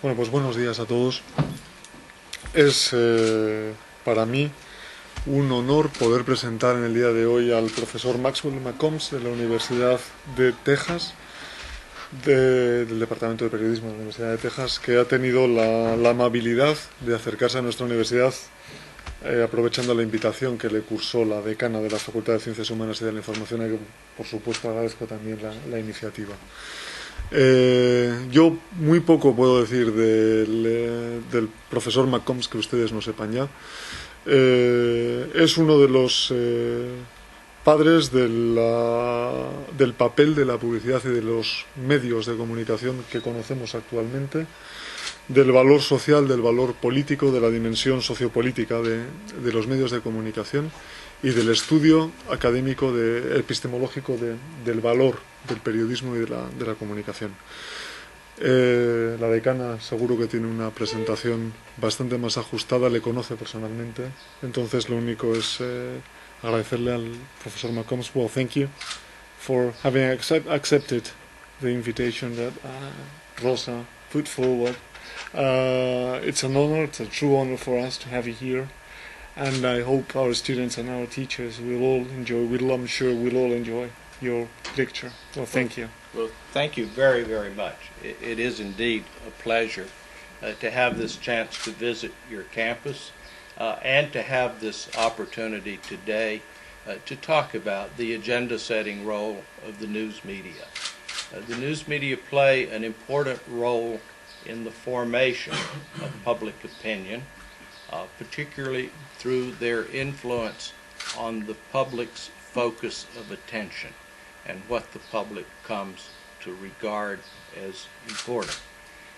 Bueno, pues buenos días a todos. Es para mí un honor poder presentar en el día de hoy al profesor Maxwell McCombs de la Universidad de Texas, del Departamento de Periodismo de la Universidad de Texas, que ha tenido la amabilidad de acercarse a nuestra universidad aprovechando la invitación que le cursó la decana de la Facultad de Ciencias Humanas y de la Información, y que por supuesto agradezco también la iniciativa. Yo muy poco puedo decir del profesor McCombs que ustedes no sepan ya. Es uno de los padres del papel de la publicidad y de los medios de comunicación que conocemos actualmente, del valor social, del valor político, de la dimensión sociopolítica de los medios de comunicación y del estudio académico, epistemológico del valor del periodismo y de la comunicación. La decana seguro que tiene una presentación bastante más ajustada, le conoce personalmente, entonces lo único es agradecerle al profesor McCombs. Well, thank you for having accepted the invitation that Rosa put forward. It's an honor, it's a true honor for us to have you here, and I hope our students and our teachers will all enjoy, I'm sure we'll all enjoy your lecture. Well, thank you. Well, thank you very, very much. It is indeed a pleasure to have this chance to visit your campus and to have this opportunity today to talk about the agenda-setting role of the news media. The news media play an important role in the formation of public opinion, particularly through their influence on the public's focus of attention and what the public comes to regard as important.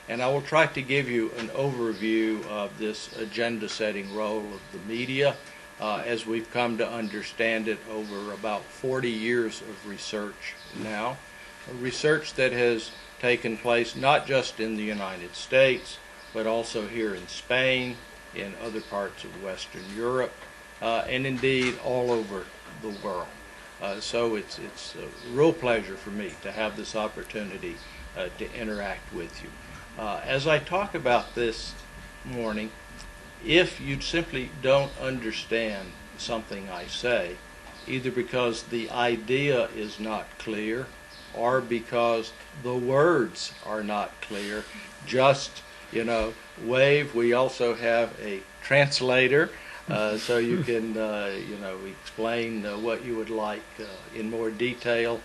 And I will try to give you an overview of this agenda-setting role of the media as we've come to understand it over about 40 years of research now, research that has taken place not just in the United States, but also here in Spain, in other parts of Western Europe, and indeed all over the world. So it's a real pleasure for me to have this opportunity to interact with you. As I talk about this morning, if you simply don't understand something I say, either because the idea is not clear or because the words are not clear, just, wave. We also have a translator, so you can, explain what you would like in more detail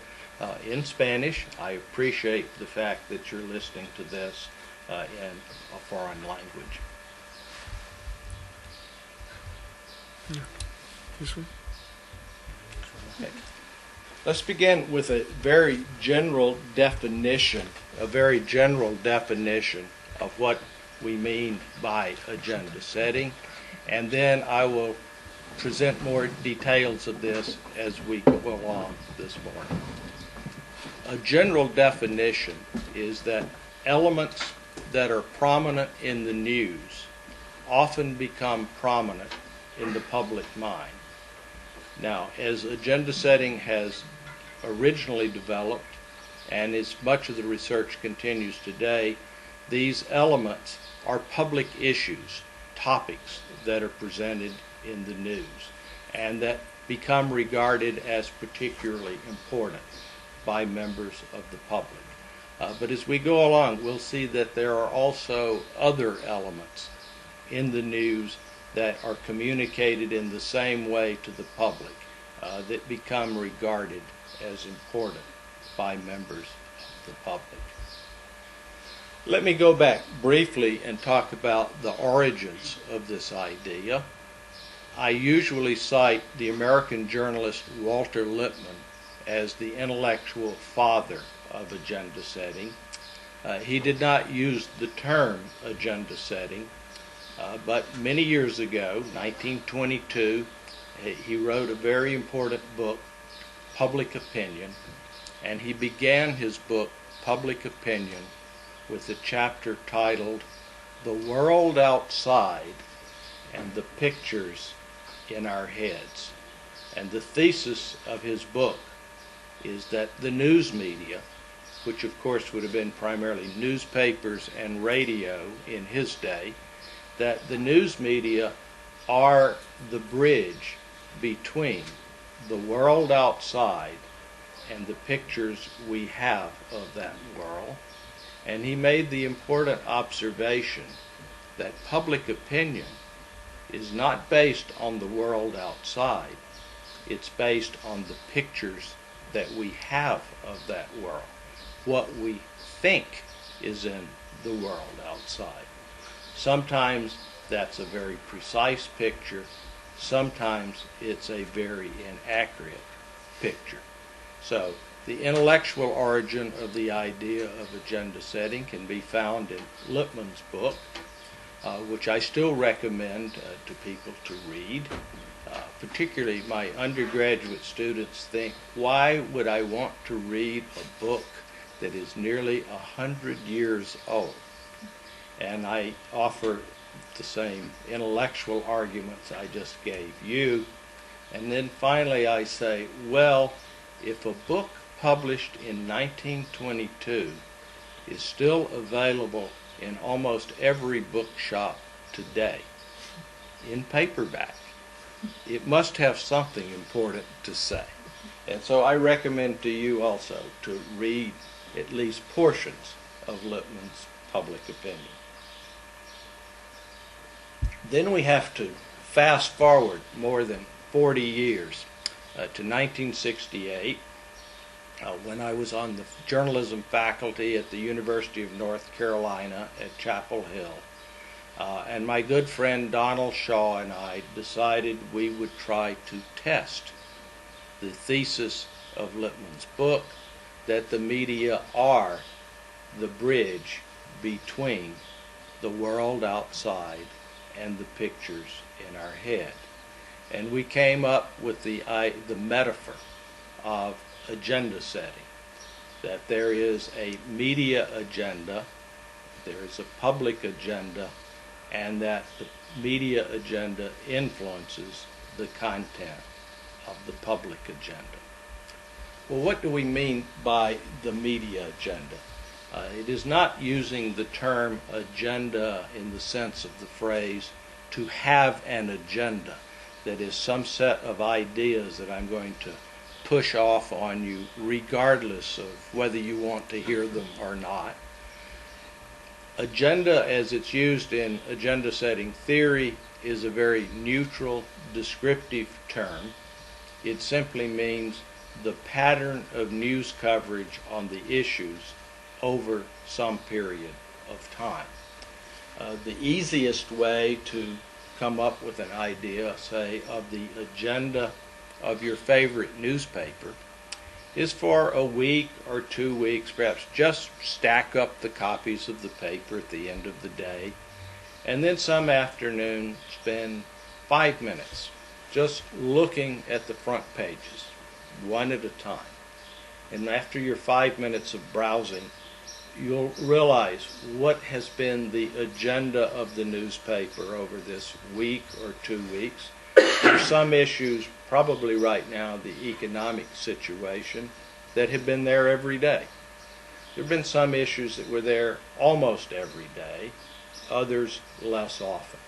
in Spanish. I appreciate the fact that you're listening to this in a foreign language. Yeah. This one. Okay. Let's begin with a very general definition of what we mean by agenda setting, and then I will present more details of this as we go along this morning. A general definition is that elements that are prominent in the news often become prominent in the public mind. Now, as agenda setting has originally developed, and as much of the research continues today, these elements are public issues, topics that are presented in the news, and that become regarded as particularly important by members of the public. But as we go along, we'll see that there are also other elements in the news that are communicated in the same way to the public that become regarded as important by members of the public. Let me go back briefly and talk about the origins of this idea. I usually cite the American journalist Walter Lippmann as the intellectual father of agenda setting. He did not use the term agenda setting, but many years ago, 1922, he wrote a very important book, Public Opinion, and he began his book, Public Opinion, with a chapter titled The World Outside and the Pictures in Our Heads. And the thesis of his book is that the news media which of course would have been primarily newspapers and radio in his day, that the news media are the bridge between the world outside and the pictures we have of that world. And he made the important observation that public opinion is not based on the world outside. It's based on the pictures that we have of that world, what we think is in the world outside. Sometimes that's a very precise picture. Sometimes it's a very inaccurate picture. So the intellectual origin of the idea of agenda setting can be found in Lippmann's book, which I still recommend to people to read. Particularly my undergraduate students think, why would I want to read a book that is nearly 100 years old? And I offer the same intellectual arguments I just gave you. And then finally I say, well, if a book published in 1922 is still available in almost every bookshop today, in paperback, it must have something important to say. And so I recommend to you also to read at least portions of Lippmann's Public Opinion. Then we have to fast forward more than 40 years to 1968, when I was on the journalism faculty at the University of North Carolina at Chapel Hill. And my good friend Donald Shaw and I decided we would try to test the thesis of Lippmann's book, that the media are the bridge between the world outside and the pictures in our head. And we came up with the metaphor of agenda setting, that there is a media agenda, there is a public agenda, and that the media agenda influences the content of the public agenda. Well, what do we mean by the media agenda? It is not using the term agenda in the sense of the phrase to have an agenda, that is some set of ideas that I'm going to push off on you regardless of whether you want to hear them or not. Agenda, as it's used in agenda setting theory, is a very neutral, descriptive term. It simply means the pattern of news coverage on the issues over some period of time. The easiest way to come up with an idea, say, of the agenda of your favorite newspaper is for a week or 2 weeks, perhaps just stack up the copies of the paper at the end of the day, and then some afternoon spend 5 minutes just looking at the front pages, one at a time. And after your 5 minutes of browsing, you'll realize what has been the agenda of the newspaper over this week or 2 weeks. There's some issues, probably right now, the economic situation, that have been there every day. There have been some issues that were there almost every day, others less often.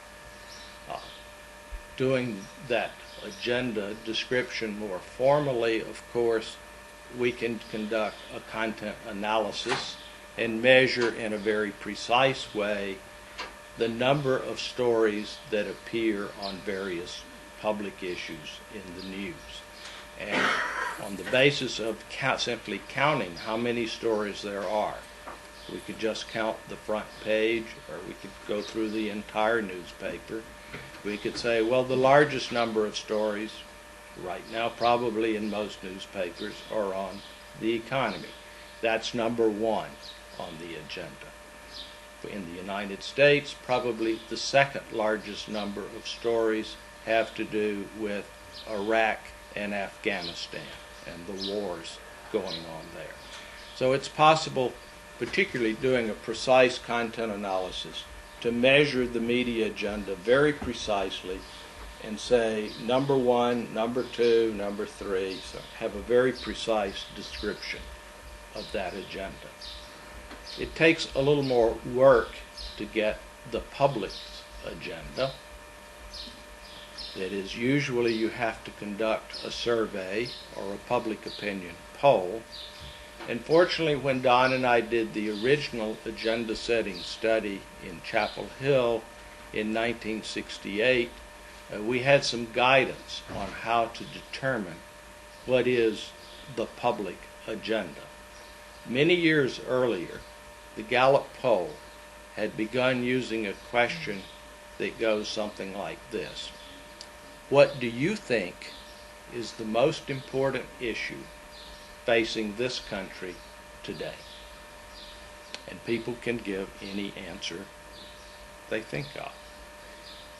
Doing that agenda description more formally, of course, we can conduct a content analysis and measure in a very precise way the number of stories that appear on various public issues in the news. And on the basis of simply counting how many stories there are, we could just count the front page, or we could go through the entire newspaper. We could say, well, the largest number of stories right now, probably in most newspapers, are on the economy. That's number one on the agenda. In the United States, probably the second largest number of stories have to do with Iraq and Afghanistan and the wars going on there. So it's possible, particularly doing a precise content analysis, to measure the media agenda very precisely and say number one, number two, number three, so have a very precise description of that agenda. It takes a little more work to get the public's agenda. That is, usually you have to conduct a survey or a public opinion poll. And fortunately, when Don and I did the original agenda setting study in Chapel Hill in 1968, we had some guidance on how to determine what is the public agenda. Many years earlier, the Gallup poll had begun using a question that goes something like this: what do you think is the most important issue facing this country today? And people can give any answer they think of.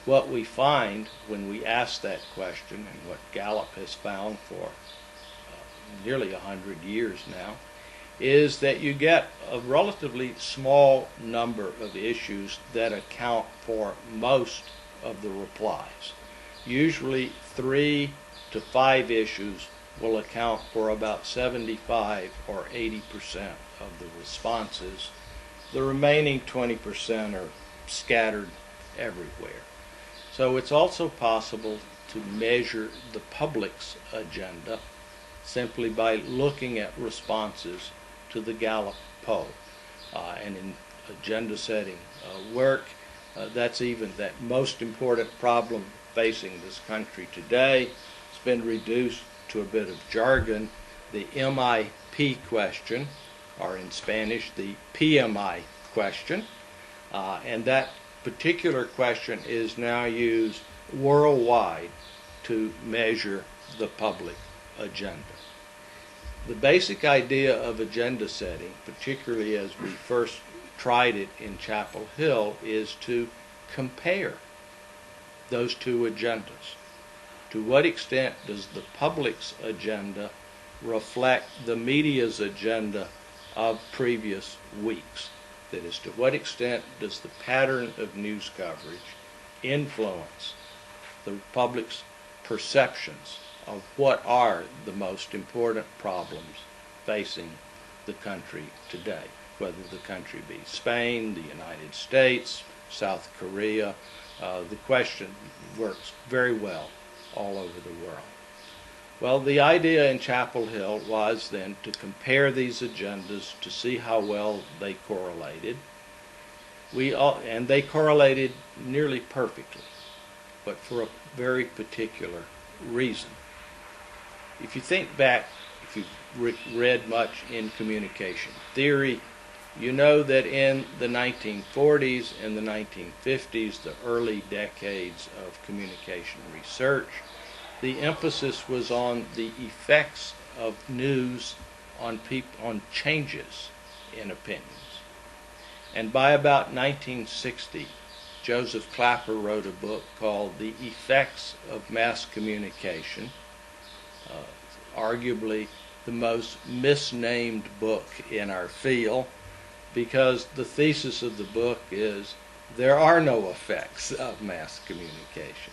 What we find when we ask that question, and what Gallup has found for nearly 100 years now, is that you get a relatively small number of issues that account for most of the replies. Usually 3 to 5 issues will account for about 75 or 80% of the responses. The remaining 20% are scattered everywhere. So it's also possible to measure the public's agenda simply by looking at responses to the Gallup poll. And in agenda setting work, that's even that most important problem facing this country today. It's been reduced to a bit of jargon, the MIP question, or in Spanish, the PMI question. And that particular question is now used worldwide to measure the public agenda. The basic idea of agenda setting, particularly as we first tried it in Chapel Hill, is to compare those two agendas. To what extent does the public's agenda reflect the media's agenda of previous weeks? That is, to what extent does the pattern of news coverage influence the public's perceptions of what are the most important problems facing the country today, whether the country be Spain, the United States, South Korea. The question works very well all over the world. Well, the idea in Chapel Hill was then to compare these agendas to see how well they correlated. And they correlated nearly perfectly, but for a very particular reason. If you think back, if you've read much in communication theory, you know that in the 1940s and the 1950s, the early decades of communication research, the emphasis was on the effects of news on changes in opinions. And by about 1960, Joseph Clapper wrote a book called The Effects of Mass Communication, arguably the most misnamed book in our field, because the thesis of the book is there are no effects of mass communication.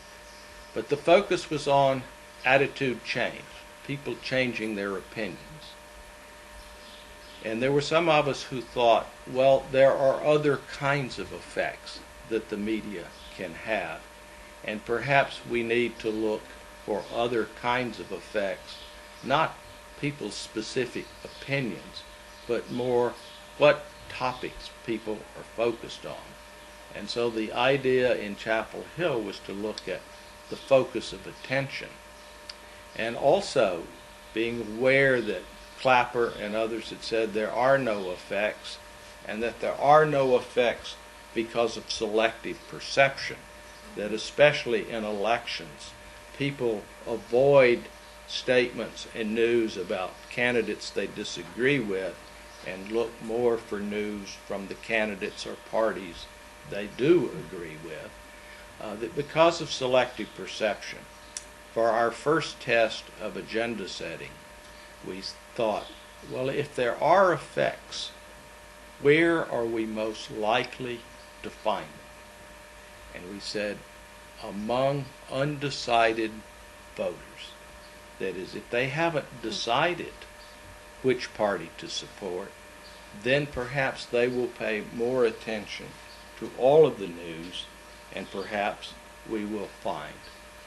But the focus was on attitude change, people changing their opinions. And there were some of us who thought, well, there are other kinds of effects that the media can have, and perhaps we need to look for other kinds of effects, not people's specific opinions, but more what topics people are focused on. And so the idea in Chapel Hill was to look at the focus of attention, and also being aware that Clapper and others had said there are no effects, and that there are no effects because of selective perception, that especially in elections, people avoid statements and news about candidates they disagree with and look more for news from the candidates or parties they do agree with. That because of selective perception, for our first test of agenda setting, we thought, well, if there are effects, where are we most likely to find them? And we said, among undecided voters. That is, if they haven't decided which party to support, then perhaps they will pay more attention to all of the news, and perhaps we will find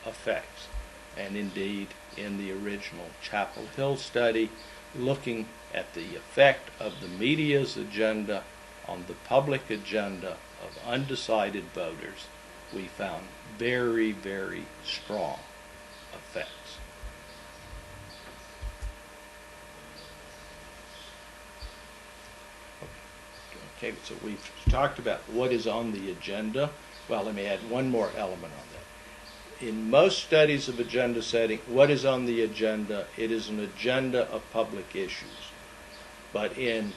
effects. And indeed, in the original Chapel Hill study, looking at the effect of the media's agenda on the public agenda of undecided voters, we found very, very strong effects. Okay, so we've talked about what is on the agenda. Well, let me add one more element on that. In most studies of agenda setting, what is on the agenda? It is an agenda of public issues. But in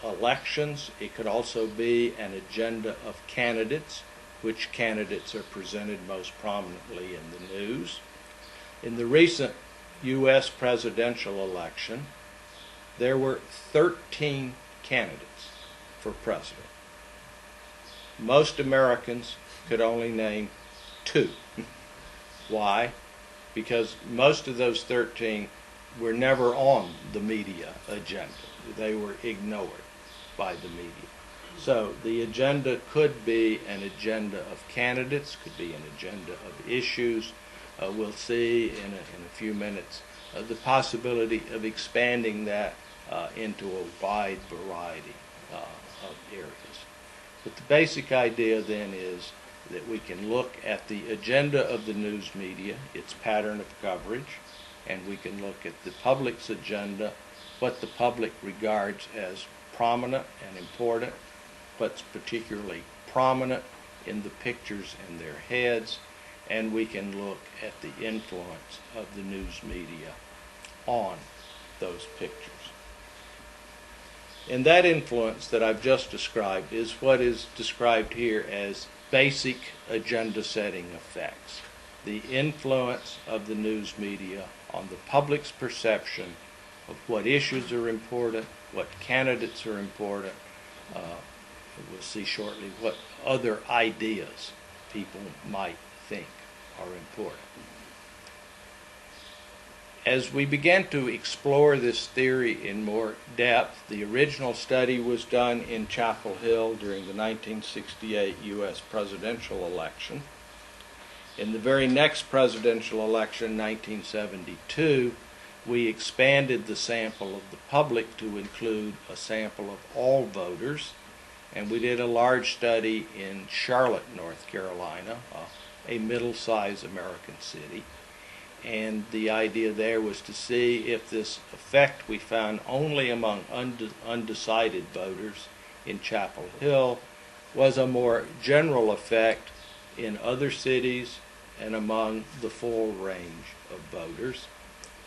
elections, it could also be an agenda of candidates, which candidates are presented most prominently in the news. In the recent U.S. presidential election, there were 13 candidates for president. Most Americans could only name 2. Why? Because most of those 13 were never on the media agenda. They were ignored by the media. So the agenda could be an agenda of candidates, could be an agenda of issues. We'll see in a few minutes the possibility of expanding that into a wide variety of areas. But the basic idea then is that we can look at the agenda of the news media, its pattern of coverage, and we can look at the public's agenda, what the public regards as prominent and important, what's particularly prominent in the pictures in their heads, and we can look at the influence of the news media on those pictures. And that influence that I've just described is what is described here as basic agenda setting effects. The influence of the news media on the public's perception of what issues are important, what candidates are important. We'll see shortly what other ideas people might think are important. As we began to explore this theory in more depth, the original study was done in Chapel Hill during the 1968 U.S. presidential election. In the very next presidential election, 1972, we expanded the sample of the public to include a sample of all voters, and we did a large study in Charlotte, North Carolina, a middle-sized American city. And the idea there was to see if this effect we found only among undecided voters in Chapel Hill was a more general effect in other cities and among the full range of voters.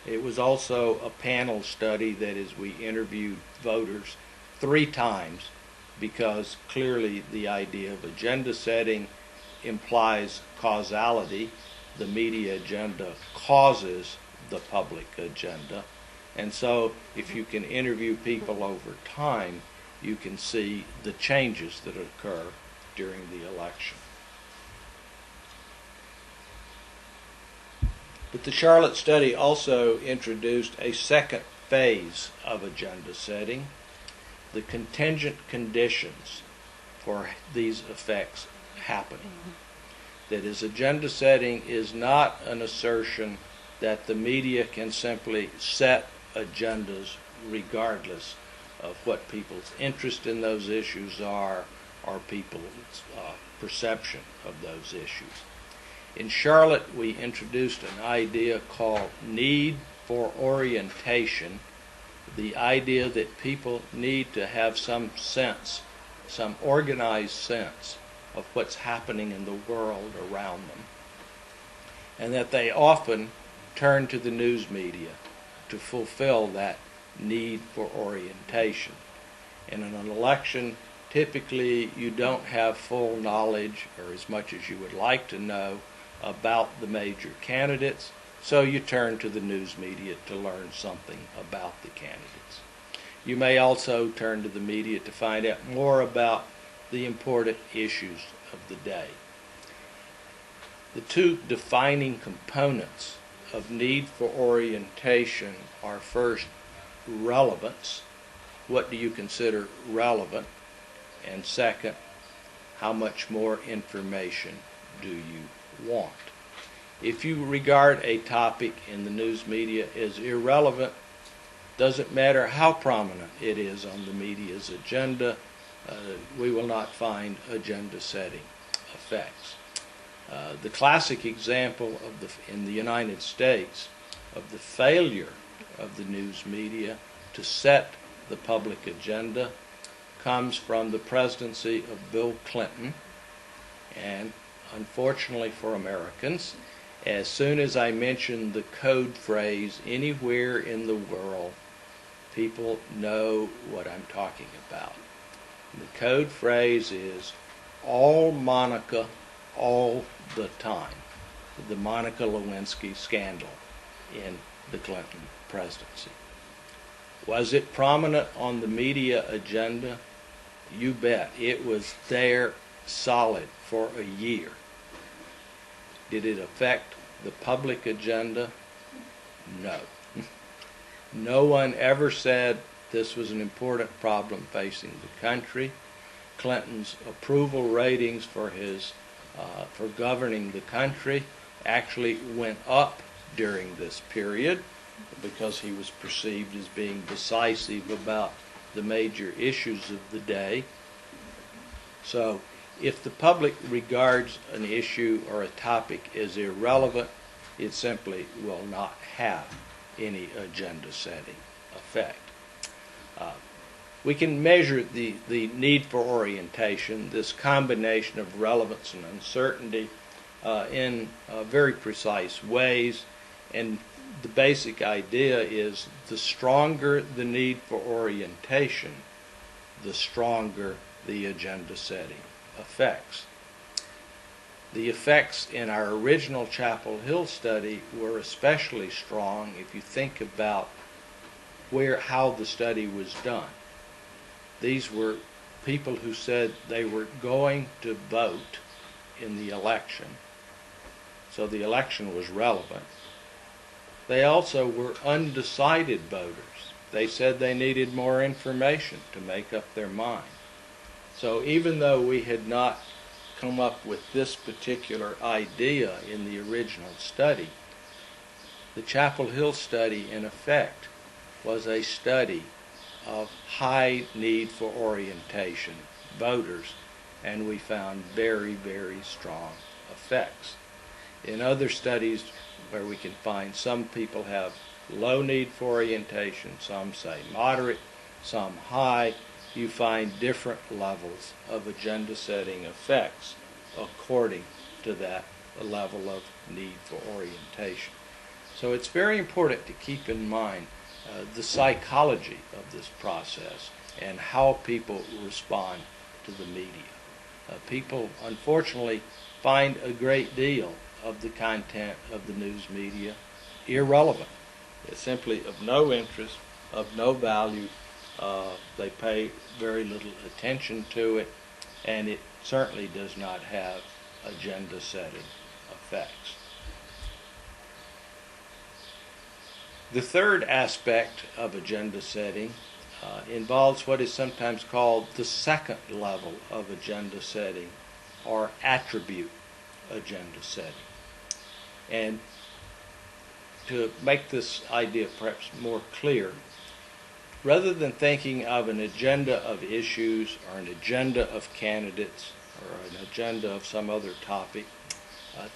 It was also a panel study, that is, we interviewed voters 3 times, because clearly the idea of agenda setting implies causality. The media agenda causes the public agenda. And so if you can interview people over time, you can see the changes that occur during the election. But the Charlotte study also introduced a second phase of agenda setting, the contingent conditions for these effects happening. That is, agenda setting is not an assertion that the media can simply set agendas regardless of what people's interest in those issues are or people's perception of those issues. In Charlotte, we introduced an idea called need for orientation, the idea that people need to have some sense, some organized sense of what's happening in the world around them, and that they often turn to the news media to fulfill that need for orientation. In an election, typically you don't have full knowledge, or as much as you would like to know, about the major candidates, so you turn to the news media to learn something about the candidates. You may also turn to the media to find out more about the important issues of the day. The 2 defining components of need for orientation are, first, relevance. What do you consider relevant? And second, how much more information do you want? If you regard a topic in the news media as irrelevant, doesn't matter how prominent it is on the media's agenda, we will not find agenda-setting effects. The classic example in the United States of the failure of the news media to set the public agenda comes from the presidency of Bill Clinton. And unfortunately for Americans, as soon as I mention the code phrase anywhere in the world, people know what I'm talking about. The code phrase is all Monica all the time. The Monica Lewinsky scandal in the Clinton presidency. Was it prominent on the media agenda? You bet. It was there solid for a year. Did it affect the public agenda? No. No one ever said this was an important problem facing the country. Clinton's approval ratings for governing the country actually went up during this period because he was perceived as being decisive about the major issues of the day. So if the public regards an issue or a topic as irrelevant, it simply will not have any agenda-setting effect. We can measure the need for orientation, this combination of relevance and uncertainty, in very precise ways. And the basic idea is the stronger the need for orientation, the stronger the agenda-setting effects. The effects in our original Chapel Hill study were especially strong if you think about how the study was done. These were people who said they were going to vote in the election, so the election was relevant. They also were undecided voters. They said they needed more information to make up their mind. So even though we had not come up with this particular idea in the original study, the Chapel Hill study, in effect, was a study of high need for orientation voters, and we found very, very strong effects. In other studies where we can find some people have low need for orientation, some say moderate, some high, you find different levels of agenda-setting effects according to that level of need for orientation. So it's very important to keep in mind the psychology of this process and how people respond to the media. People, unfortunately, find a great deal of the content of the news media irrelevant. It's simply of no interest, of no value. They pay very little attention to it, and it certainly does not have agenda-setting effects. The third aspect of agenda setting involves what is sometimes called the second level of agenda setting, or attribute agenda setting. And to make this idea perhaps more clear, rather than thinking of an agenda of issues or an agenda of candidates or an agenda of some other topic,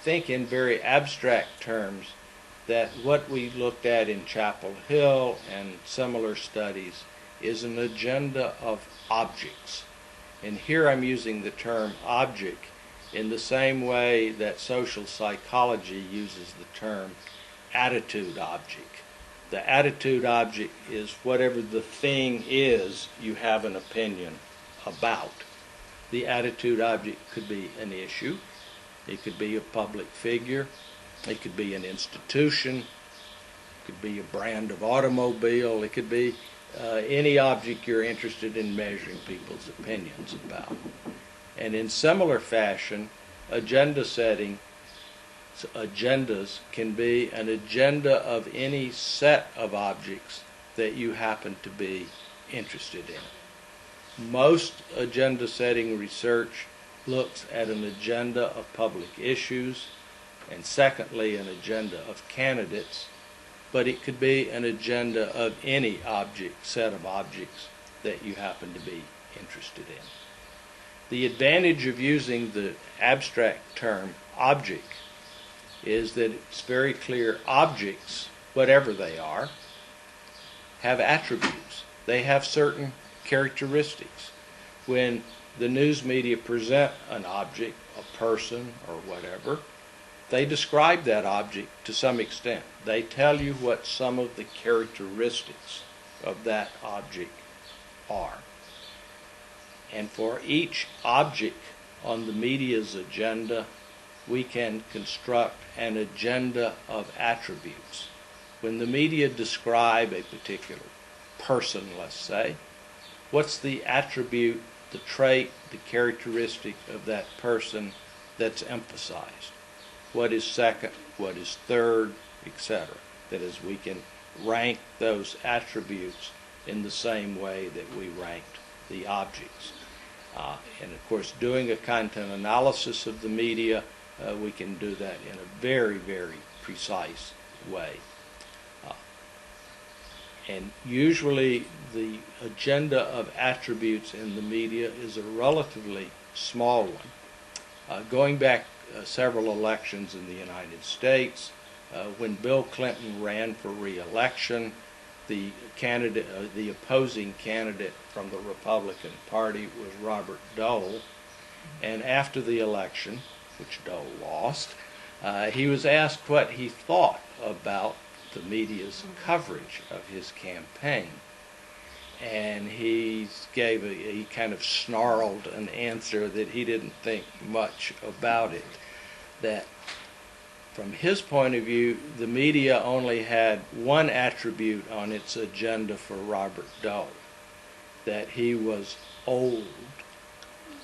think in very abstract terms that what we looked at in Chapel Hill and similar studies is an agenda of objects. And here I'm using the term object in the same way that social psychology uses the term attitude object. The attitude object is whatever the thing is you have an opinion about. The attitude object could be an issue, it could be a public figure, it could be an institution, it could be a brand of automobile, it could be any object you're interested in measuring people's opinions about. And in similar fashion, agenda setting, agendas can be an agenda of any set of objects that you happen to be interested in. Most agenda setting research looks at an agenda of public issues, and secondly, an agenda of candidates, but it could be an agenda of any set of objects that you happen to be interested in. The advantage of using the abstract term object is that it's very clear objects, whatever they are, have attributes. They have certain characteristics. When the news media present an object, a person or whatever, they describe that object to some extent. They tell you what some of the characteristics of that object are. And for each object on the media's agenda, we can construct an agenda of attributes. When the media describe a particular person, let's say, what's the attribute, the trait, the characteristic of that person that's emphasized? What is second, what is third, etc. That is, we can rank those attributes in the same way that we ranked the objects. And of course, doing a content analysis of the media, we can do that in a very, very precise way. And usually the agenda of attributes in the media is a relatively small one. Going back several elections in the United States, when Bill Clinton ran for re-election, the opposing candidate from the Republican Party was Robert Dole, and after the election, which Dole lost, he was asked what he thought about the media's coverage of his campaign, and he kind of snarled an answer that he didn't think much about it, that from his point of view, the media only had one attribute on its agenda for Robert Dole, that he was old,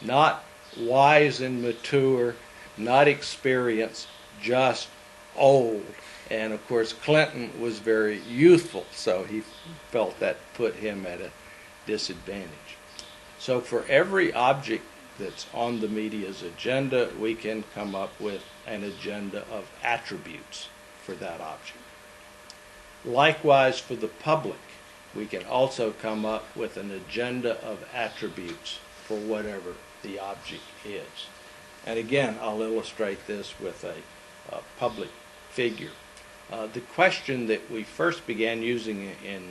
not wise and mature, not experienced, just old. And of course, Clinton was very youthful, so he felt that put him at a disadvantage. So for every object that's on the media's agenda, we can come up with an agenda of attributes for that object. Likewise, for the public, we can also come up with an agenda of attributes for whatever the object is. And again, I'll illustrate this with a public figure. The question that we first began using in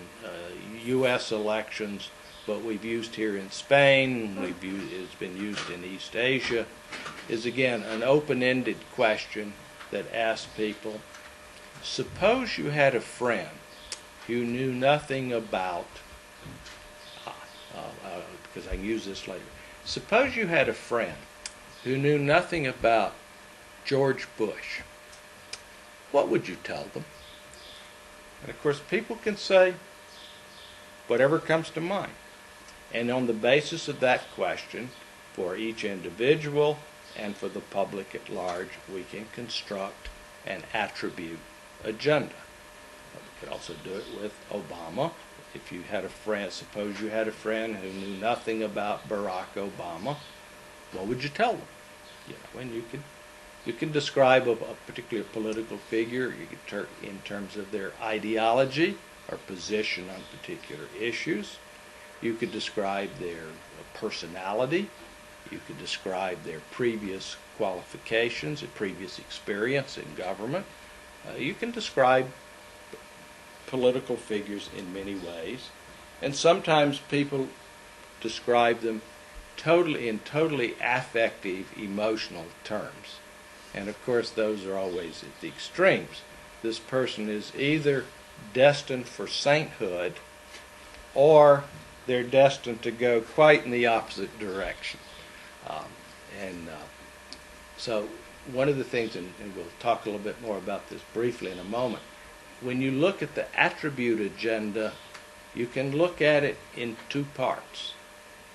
U.S. elections, but we've used here in Spain, it's been used in East Asia, is again an open-ended question that asks people, suppose you had a friend who knew nothing about, because I can use this later, suppose you had a friend who knew nothing about George Bush. What would you tell them? And of course, people can say whatever comes to mind. And on the basis of that question, for each individual and for the public at large, we can construct an attribute agenda. We could also do it with Obama. If you had a friend, suppose you had a friend who knew nothing about Barack Obama, what would you tell them? And you can describe a particular political figure. You could in terms of their ideology or position on particular issues. You could describe their personality. You could describe their previous qualifications, their previous experience in government. You can describe political figures in many ways. And sometimes people describe them in totally affective, emotional terms. And of course, those are always at the extremes. This person is either destined for sainthood or they're destined to go quite in the opposite direction. So one of the things, and we'll talk a little bit more about this briefly in a moment, when you look at the attribute agenda, you can look at it in two parts.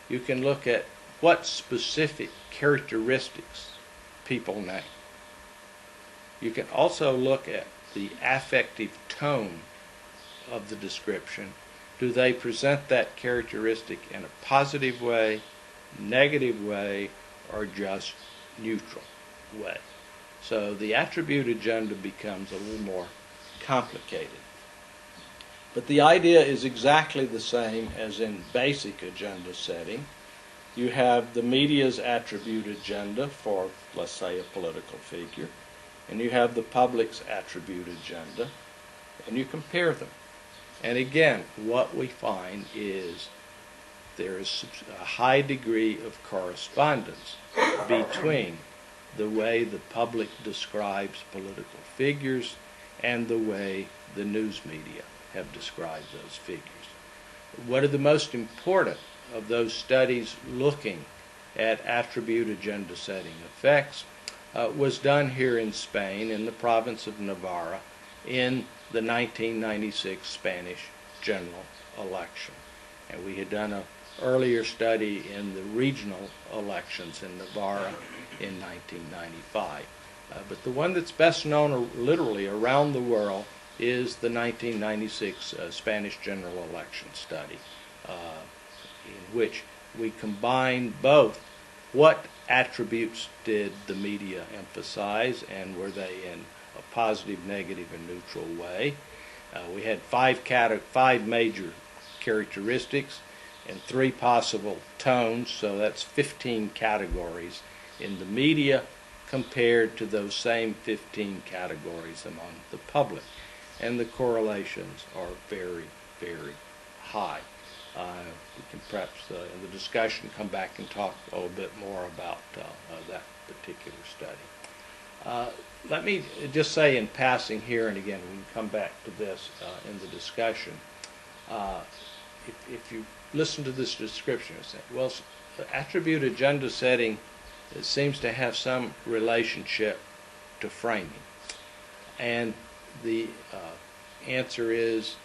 You can look at what specific characteristics people name. You can also look at the affective tone of the description, Do they present that characteristic in a positive way, negative way, or just neutral way? So the attribute agenda becomes a little more complicated. But the idea is exactly the same as in basic agenda setting. You have the media's attribute agenda for, let's say, a political figure, and you have the public's attribute agenda, and you compare them. And again, what we find is there is a high degree of correspondence between the way the public describes political figures and the way the news media have described those figures. What are the most important of those studies looking at attribute agenda setting effects was done here in Spain, in the province of Navarra, in the 1996 Spanish general election. And we had done an earlier study in the regional elections in Navarra in 1995. But the one that's best known literally around the world is the 1996 Spanish general election study, in which we combined both what attributes did the media emphasize, and were they in a positive, negative, and neutral way. We had five major characteristics and 3 possible tones, so that's 15 categories in the media compared to those same 15 categories among the public. And the correlations are very, very high. We can perhaps in the discussion come back and talk a little bit more about that particular study. Let me just say in passing here, and again we can come back to this in the discussion, if you listen to this description, you say, well, attribute agenda setting seems to have some relationship to framing. And the answer is,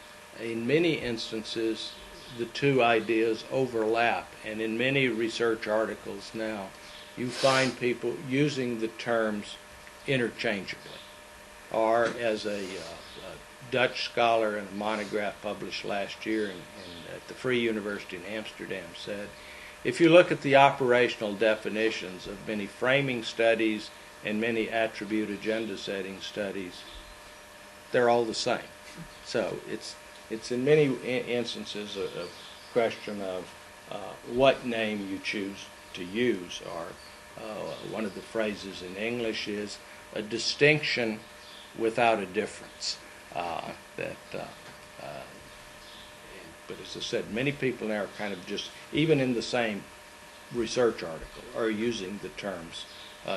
in many instances, the two ideas overlap, and in many research articles now, you find people using the terms interchangeably. Or as a Dutch scholar in a monograph published last year at the Free University in Amsterdam said, if you look at the operational definitions of many framing studies and many attribute agenda setting studies, they're all the same. So it's in many instances a question of what name you choose to use, or one of the phrases in English is a distinction without a difference. But as I said, many people now are kind of just, even in the same research article, are using the terms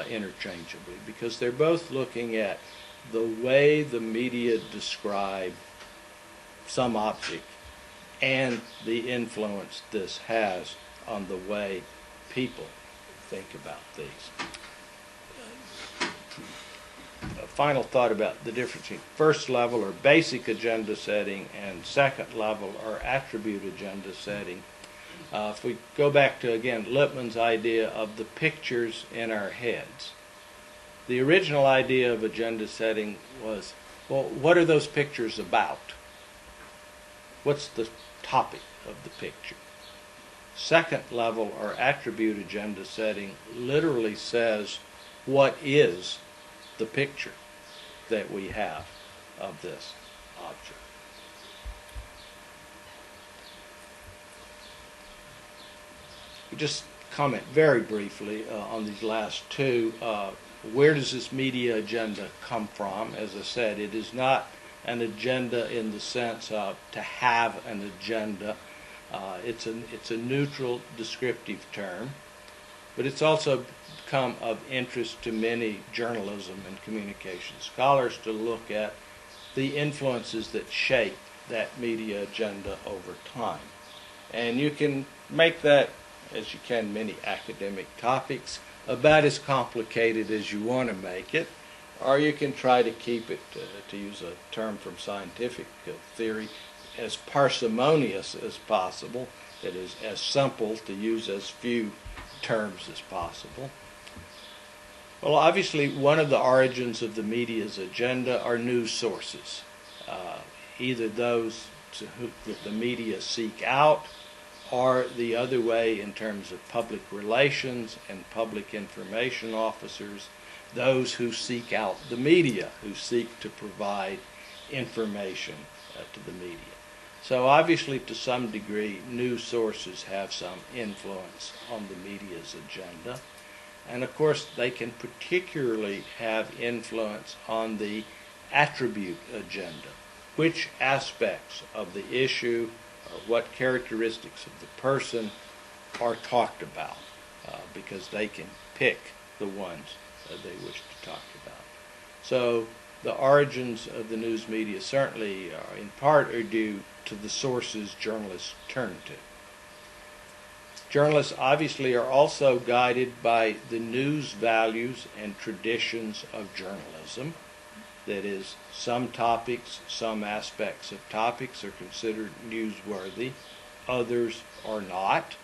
interchangeably, because they're both looking at the way the media describe some object and the influence this has on the way people think about these. A final thought about the difference between first level or basic agenda setting and second level or attribute agenda setting. If we go back to, again, Lippmann's idea of the pictures in our heads, the original idea of agenda setting was, well, what are those pictures about? What's the topic of the picture? Second level or attribute agenda setting literally says, what is the picture that we have of this object? We just comment very briefly on these last two. Where does this media agenda come from? As I said, it is not an agenda in the sense of to have an agenda. It's a neutral descriptive term, but it's also become of interest to many journalism and communication scholars to look at the influences that shape that media agenda over time. And you can make that, as you can many academic topics, about as complicated as you want to make it, or you can try to keep it, to use a term from scientific theory, as parsimonious as possible, that is, as simple, to use as few terms as possible. Well, obviously, one of the origins of the media's agenda are news sources, either those topics that the media seek out, or the other way in terms of public relations and public information officers, those who seek out the media, who seek to provide information to the media. So obviously, to some degree, news sources have some influence on the media's agenda. And of course, they can particularly have influence on the attribute agenda. Which aspects of the issue or what characteristics of the person are talked about, because they can pick the ones they wish to talk about. So the origins of the news media certainly in part are due to the sources journalists turn to. Journalists obviously are also guided by the news values and traditions of journalism. That is, some topics, some aspects of topics are considered newsworthy, others are not.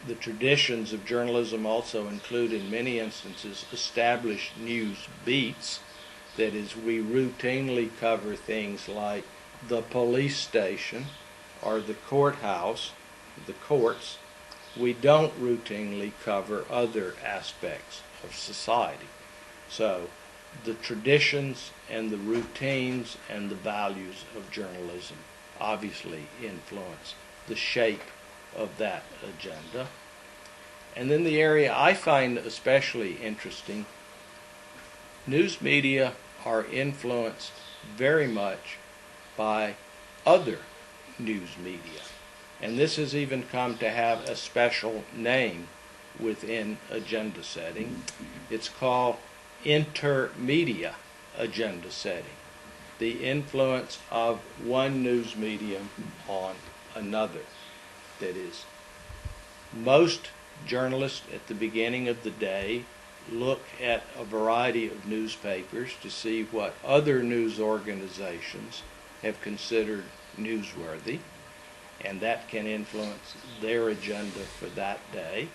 The traditions of journalism also include, in many instances, established news beats. That is, we routinely cover things like the police station or the courthouse, the courts. We don't routinely cover other aspects of society. So the traditions and the routines and the values of journalism obviously influence the shape of that agenda. And then the area I find especially interesting, news media are influenced very much by other news media. And this has even come to have a special name within agenda setting. It's called intermedia agenda setting, the influence of one news medium on another. That is, most journalists at the beginning of the day look at a variety of newspapers to see what other news organizations have considered newsworthy, and that can influence their agenda for that day.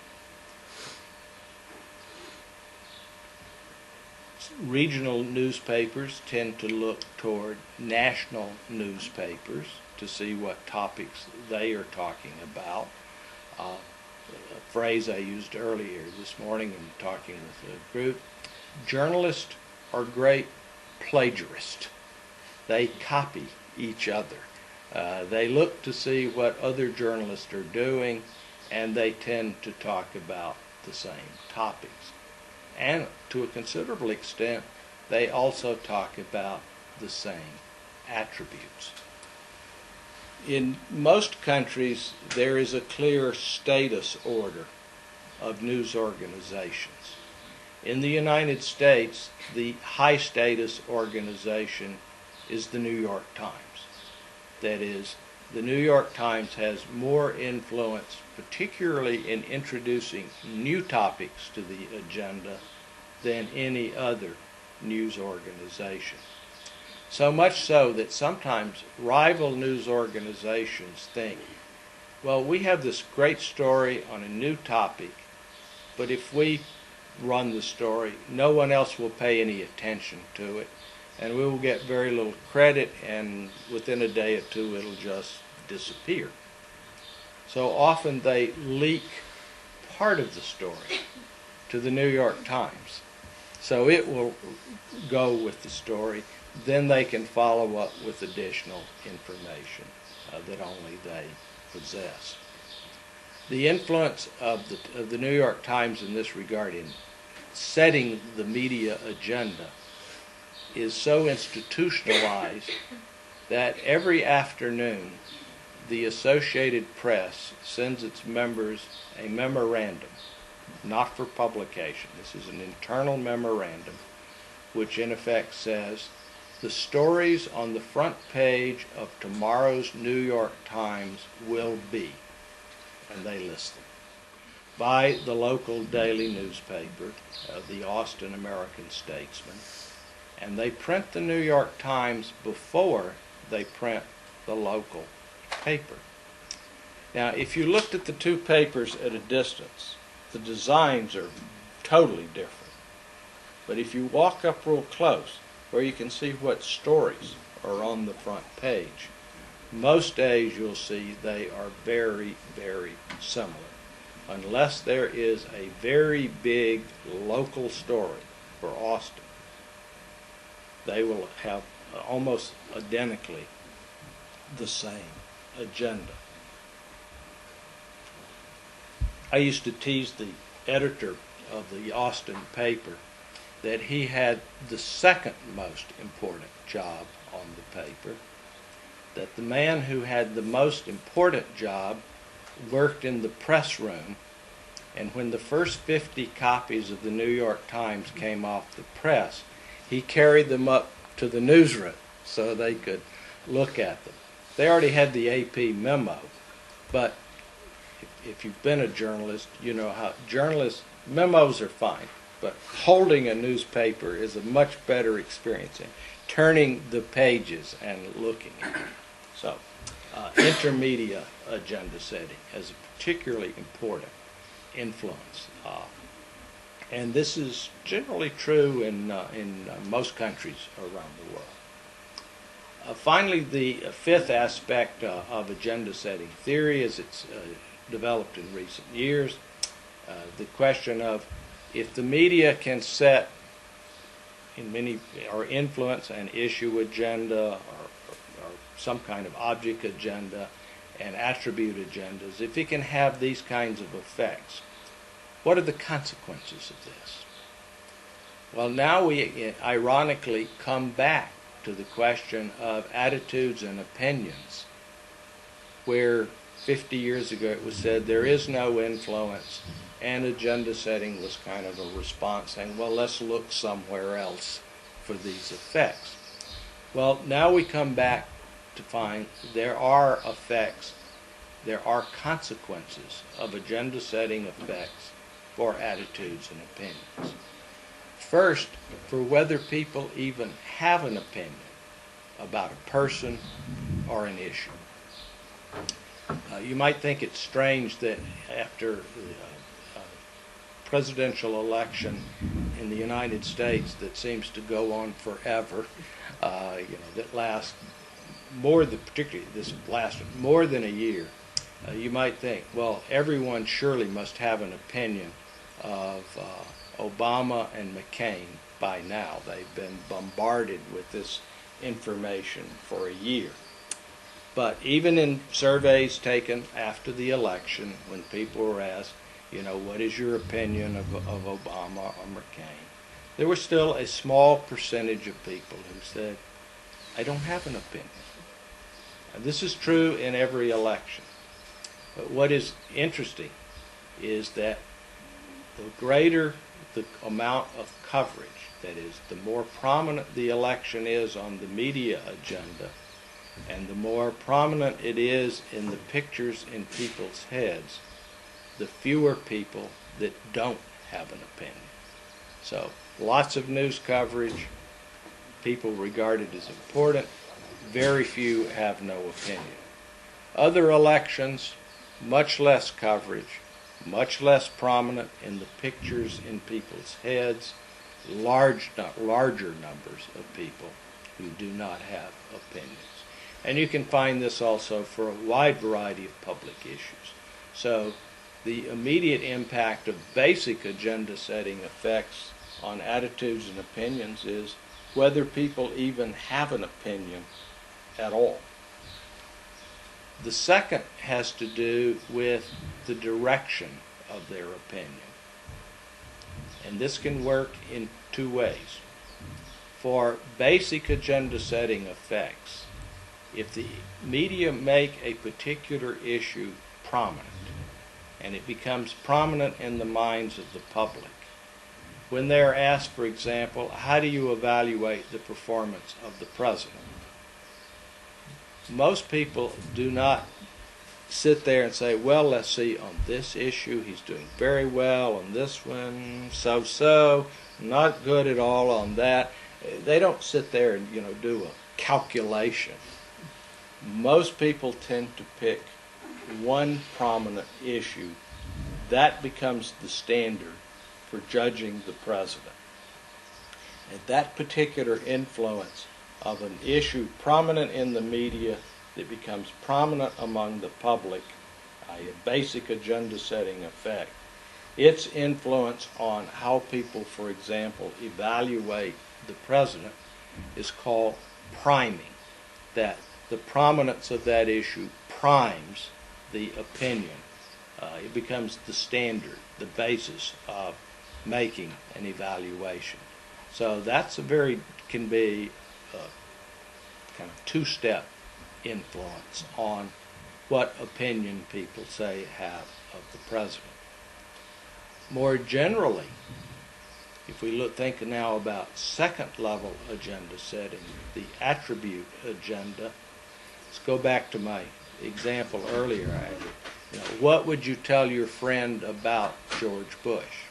Regional newspapers tend to look toward national newspapers to see what topics they are talking about. A phrase I used earlier this morning in talking with a group, journalists are great plagiarists. They copy each other. They look to see what other journalists are doing, and they tend to talk about the same topics. And to a considerable extent, they also talk about the same attributes. In most countries, there is a clear status order of news organizations. In the United States, the high status organization is the New York Times. That is, the New York Times has more influence, particularly in introducing new topics to the agenda, than any other news organization. So much so that sometimes rival news organizations think, well, we have this great story on a new topic, but if we run the story, no one else will pay any attention to it, and we will get very little credit, and within a day or two it'll just disappear. So often they leak part of the story to the New York Times. So it will go with the story. Then they can follow up with additional information that only they possess. The influence of the New York Times in this regard in setting the media agenda is so institutionalized that every afternoon the Associated Press sends its members a memorandum, not for publication. This is an internal memorandum, which in effect says, the stories on the front page of tomorrow's New York Times will be, and they list them, by the local daily newspaper, the Austin American Statesman, and they print the New York Times before they print the local paper. Now, if you looked at the two papers at a distance, the designs are totally different. But if you walk up real close, where you can see what stories are on the front page, most days you'll see they are very, very similar. Unless there is a very big local story for Austin, they will have almost identically the same agenda. I used to tease the editor of the Austin paper that he had the second most important job on the paper, that the man who had the most important job worked in the press room, and when the first 50 copies of the New York Times came off the press, he carried them up to the newsroom so they could look at them. They already had the AP memo, but if you've been a journalist, you know how memos are fine, but holding a newspaper is a much better experience in turning the pages and looking at them. So, intermedia agenda setting has a particularly important influence. And this is generally true in most countries around the world. Finally, the fifth aspect of agenda setting theory, as it's developed in recent years, the question of if the media can set or influence an issue agenda or some kind of object agenda and attribute agendas, if it can have these kinds of effects, what are the consequences of this? Well, now we ironically come back to the question of attitudes and opinions, where 50 years ago it was said there is no influence, and agenda setting was kind of a response saying, well, let's look somewhere else for these effects. Well, now we come back to find there are effects, there are consequences of agenda setting effects for attitudes and opinions. First, for whether people even have an opinion about a person or an issue. You might think it's strange that after the presidential election in the United States that seems to go on forever, that lasts particularly this lasted more than a year, you might think, well, everyone surely must have an opinion of Obama and McCain by now. They've been bombarded with this information for a year. But even in surveys taken after the election, when people were asked, what is your opinion of Obama or McCain, there was still a small percentage of people who said, I don't have an opinion. And this is true in every election. But what is interesting is that the greater the amount of coverage, that is, the more prominent the election is on the media agenda, and the more prominent it is in the pictures in people's heads, the fewer people that don't have an opinion. So, lots of news coverage, people regarded as important, very few have no opinion. Other elections, much less coverage, much less prominent in the pictures in people's heads, larger numbers of people who do not have opinions. And you can find this also for a wide variety of public issues. So the immediate impact of basic agenda setting effects on attitudes and opinions is whether people even have an opinion at all. The second has to do with the direction of their opinion. And this can work in two ways. For basic agenda setting effects, if the media make a particular issue prominent, and it becomes prominent in the minds of the public, when they're asked, for example, how do you evaluate the performance of the president? Most people do not sit there and say, well, let's see, on this issue he's doing very well, on this one so-so, not good at all on that. They don't sit there and do a calculation. Most people tend to pick one prominent issue. That becomes the standard for judging the president. And that particular influence of an issue prominent in the media that becomes prominent among the public, a basic agenda setting effect, its influence on how people, for example, evaluate the president is called priming. That the prominence of that issue primes the opinion. It becomes the standard, the basis of making an evaluation. So that's can be a kind of two-step influence on what opinion people say have of the president. More generally, if we think now about second-level agenda setting, the attribute agenda, let's go back to my example earlier. What would you tell your friend about George Bush?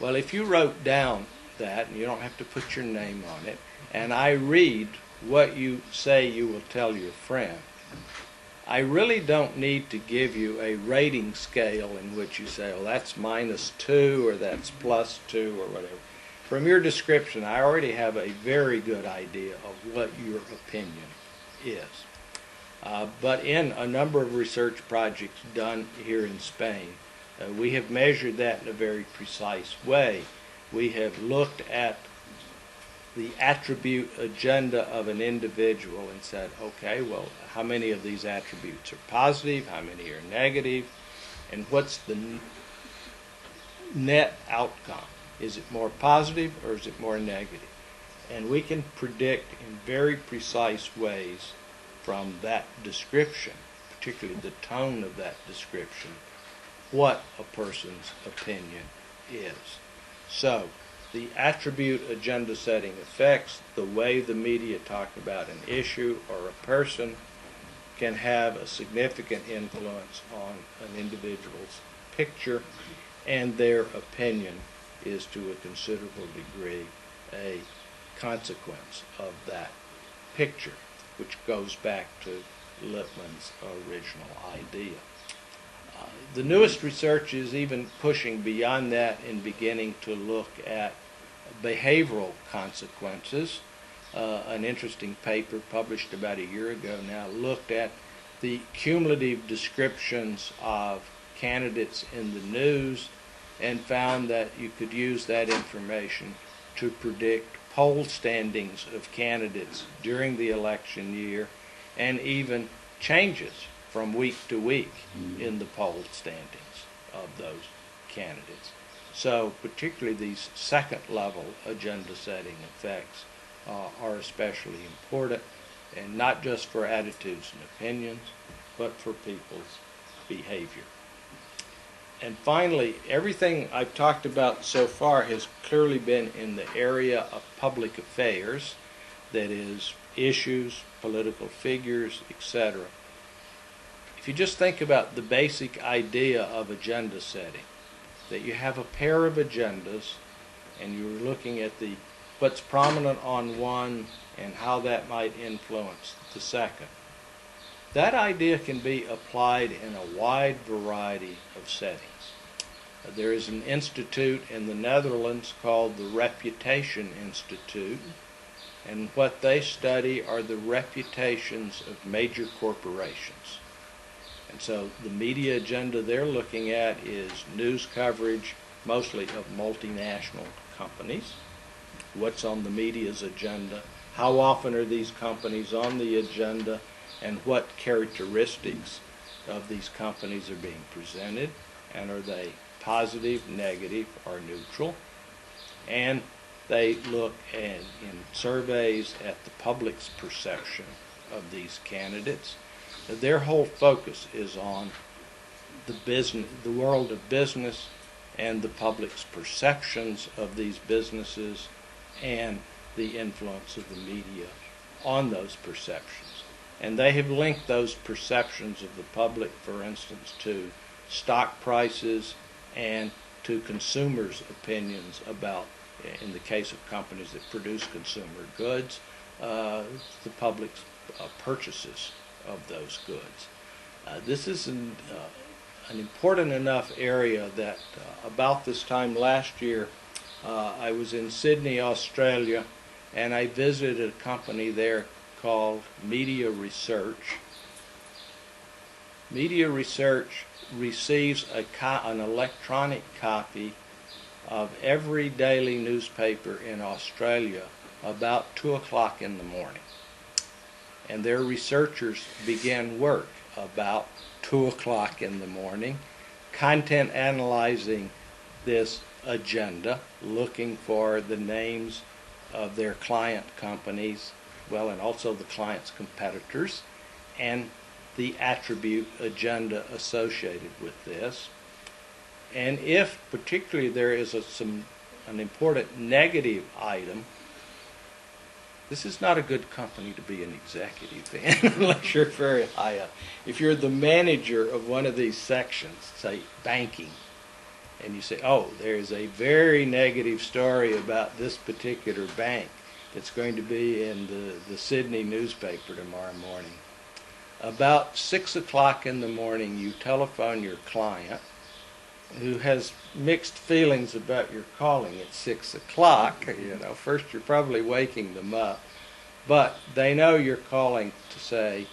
Well, if you wrote down that, and you don't have to put your name on it, and I read what you say you will tell your friend, I really don't need to give you a rating scale in which you say, oh, that's -2 or that's +2 or whatever. From your description, I already have a very good idea of what your opinion is. But in a number of research projects done here in Spain, we have measured that in a very precise way. We have looked at the attribute agenda of an individual and said, okay, well, how many of these attributes are positive, how many are negative, and what's the net outcome? Is it more positive or is it more negative? And we can predict in very precise ways from that description, particularly the tone of that description, what a person's opinion is. So, the attribute agenda setting effects, the way the media talk about an issue or a person, can have a significant influence on an individual's picture, and their opinion is to a considerable degree a consequence of that picture, which goes back to Lippmann's original idea. The newest research is even pushing beyond that and beginning to look at behavioral consequences. An interesting paper published about a year ago now looked at the cumulative descriptions of candidates in the news and found that you could use that information to predict poll standings of candidates during the election year and even changes from week to week in the poll standings of those candidates. So particularly these second-level agenda-setting effects are especially important, and not just for attitudes and opinions, but for people's behavior. And finally, everything I've talked about so far has clearly been in the area of public affairs, that is, issues, political figures, etc. If you just think about the basic idea of agenda setting, that you have a pair of agendas and you're looking at what's prominent on one and how that might influence the second. That idea can be applied in a wide variety of settings. There is an institute in the Netherlands called the Reputation Institute, and what they study are the reputations of major corporations. And so the media agenda they're looking at is news coverage, mostly of multinational companies. What's on the media's agenda? How often are these companies on the agenda? And what characteristics of these companies are being presented? And are they positive, negative, or neutral? And they look in surveys at the public's perception of these candidates. Their whole focus is on the world of business and the public's perceptions of these businesses and the influence of the media on those perceptions. And they have linked those perceptions of the public, for instance, to stock prices and to consumers' opinions about, in the case of companies that produce consumer goods, the public's purchases of those goods. This is an important enough area that about this time last year I was in Sydney, Australia, and I visited a company there called media research. Media research receives an electronic copy of every daily newspaper in Australia about 2 o'clock in the morning. And their researchers begin work about 2 o'clock in the morning, content analyzing this agenda, looking for the names of their client companies, well, and also the client's competitors, and the attribute agenda associated with this. And if particularly there is an important negative item, this is not a good company to be an executive in unless you're very high up. If you're the manager of one of these sections, say banking, and you say, oh, there's a very negative story about this particular bank that's going to be in the Sydney newspaper tomorrow morning. About 6 o'clock in the morning, you telephone your client, who has mixed feelings about your calling at 6 o'clock. You know, first you're probably waking them up, but they know you're calling to say,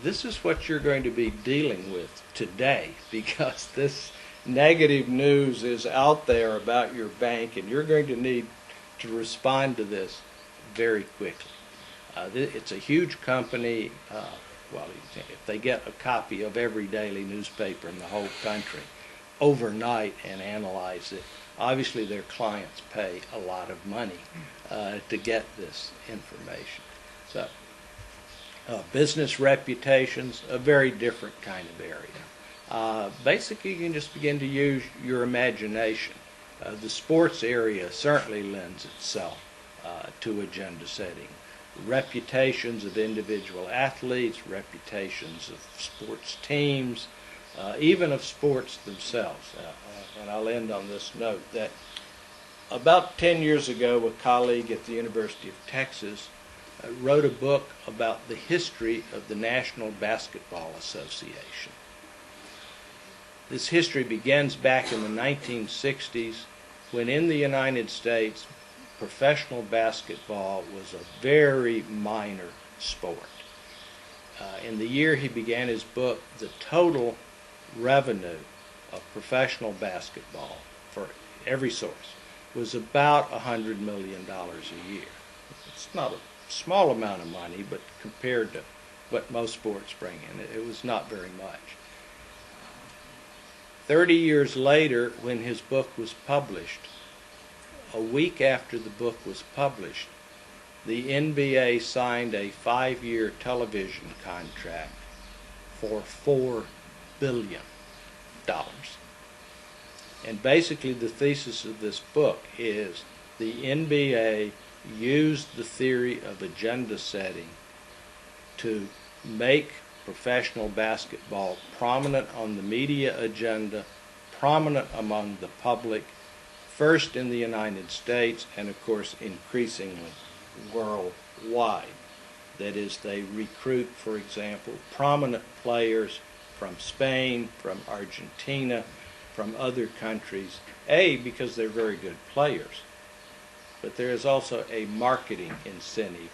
this is what you're going to be dealing with today, because this negative news is out there about your bank, and you're going to need to respond to this very quickly. It's a huge company. Well, if they get a copy of every daily newspaper in the whole country overnight and analyze it, obviously their clients pay a lot of money to get this information. So business reputations, a very different kind of area. Basically, you can just begin to use your imagination. The sports area certainly lends itself to agenda setting. Reputations of individual athletes, reputations of sports teams, even of sports themselves. And I'll end on this note that about 10 years ago, a colleague at the University of Texas wrote a book about the history of the National Basketball Association. This history begins back in the 1960s, when in the United States, professional basketball was a very minor sport. In the year he began his book, the total revenue of professional basketball for every source was about $100 million a year. It's not a small amount of money, but compared to what most sports bring in, it was not very much. 30 years later, when his book was published, a week after the book was published, the NBA signed a 5-year television contract for $4 billion. And basically the thesis of this book is the NBA used the theory of agenda setting to make professional basketball prominent on the media agenda, prominent among the public, first in the United States, and of course increasingly worldwide. That is, they recruit, for example, prominent players from Spain, from Argentina, from other countries, because they're very good players, but there is also a marketing incentive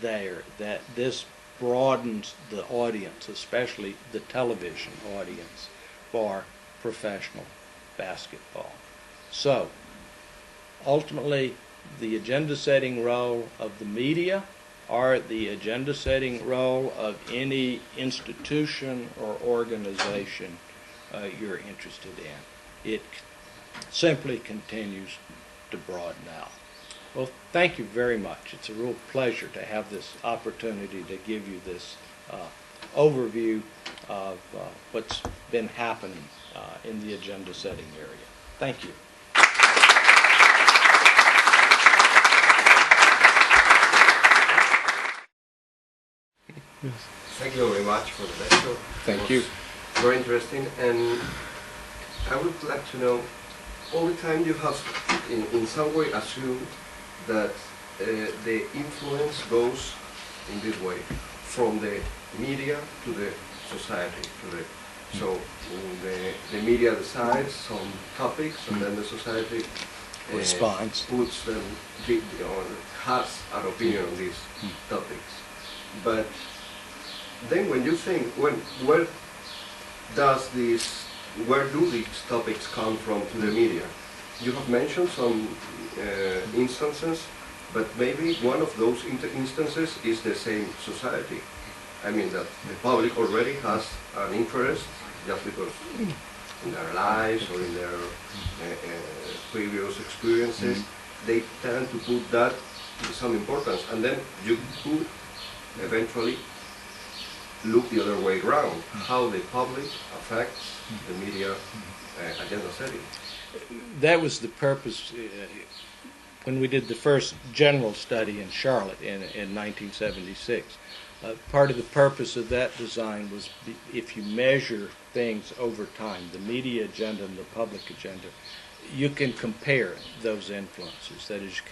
there that this broadens the audience, especially the television audience, for professional basketball. So, ultimately, the agenda-setting role of the media or the agenda-setting role of any institution or organization you're interested in. It simply continues to broaden out. Well, thank you very much. It's a real pleasure to have this opportunity to give you this overview of what's been happening in the agenda-setting area. Thank you. Yes. Thank you very much for the lecture. Thank you. Very interesting, and I would like to know, all the time you have in some way assumed that the influence goes in this way, from the media to the society. So the media decides some topics, and then the society responds, puts them, or has an opinion on these topics. But then when you think, where do these topics come from to the media? You have mentioned some instances, but maybe one of those instances is the same society. I mean that the public already has an interest just because in their lives or in their previous experiences, they tend to put that with some importance. And then you could eventually look the other way around, how the public affects the media agenda setting. That was the purpose when we did the first general study in Charlotte in 1976. Part of the purpose of that design was if you measure things over time, the media agenda and the public agenda, you can compare those influences. That is,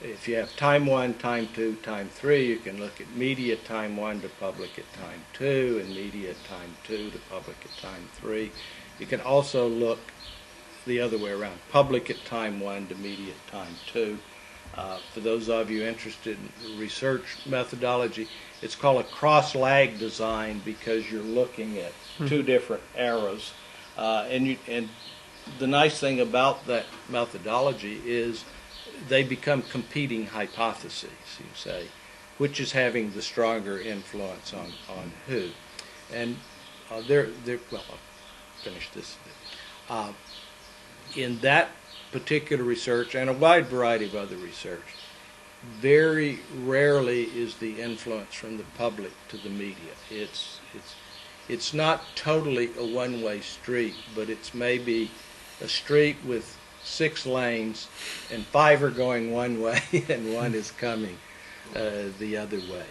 if you have time 1, time 2, time 3, you can look at media time 1 to public at time 2, and media time 2 to public at time 3. You can also look the other way around, public at time 1 to media at time 2. For those of you interested in research methodology, it's called a cross-lag design because you're looking at two different arrows. And the nice thing about that methodology is they become competing hypotheses, you say, which is having the stronger influence on who. And well, I'll finish this. In that particular research and a wide variety of other research, very rarely is the influence from the public to the media. It's not totally a one-way street, but it's maybe a street with 6 lanes and 5 are going one way and 1 is coming the other way.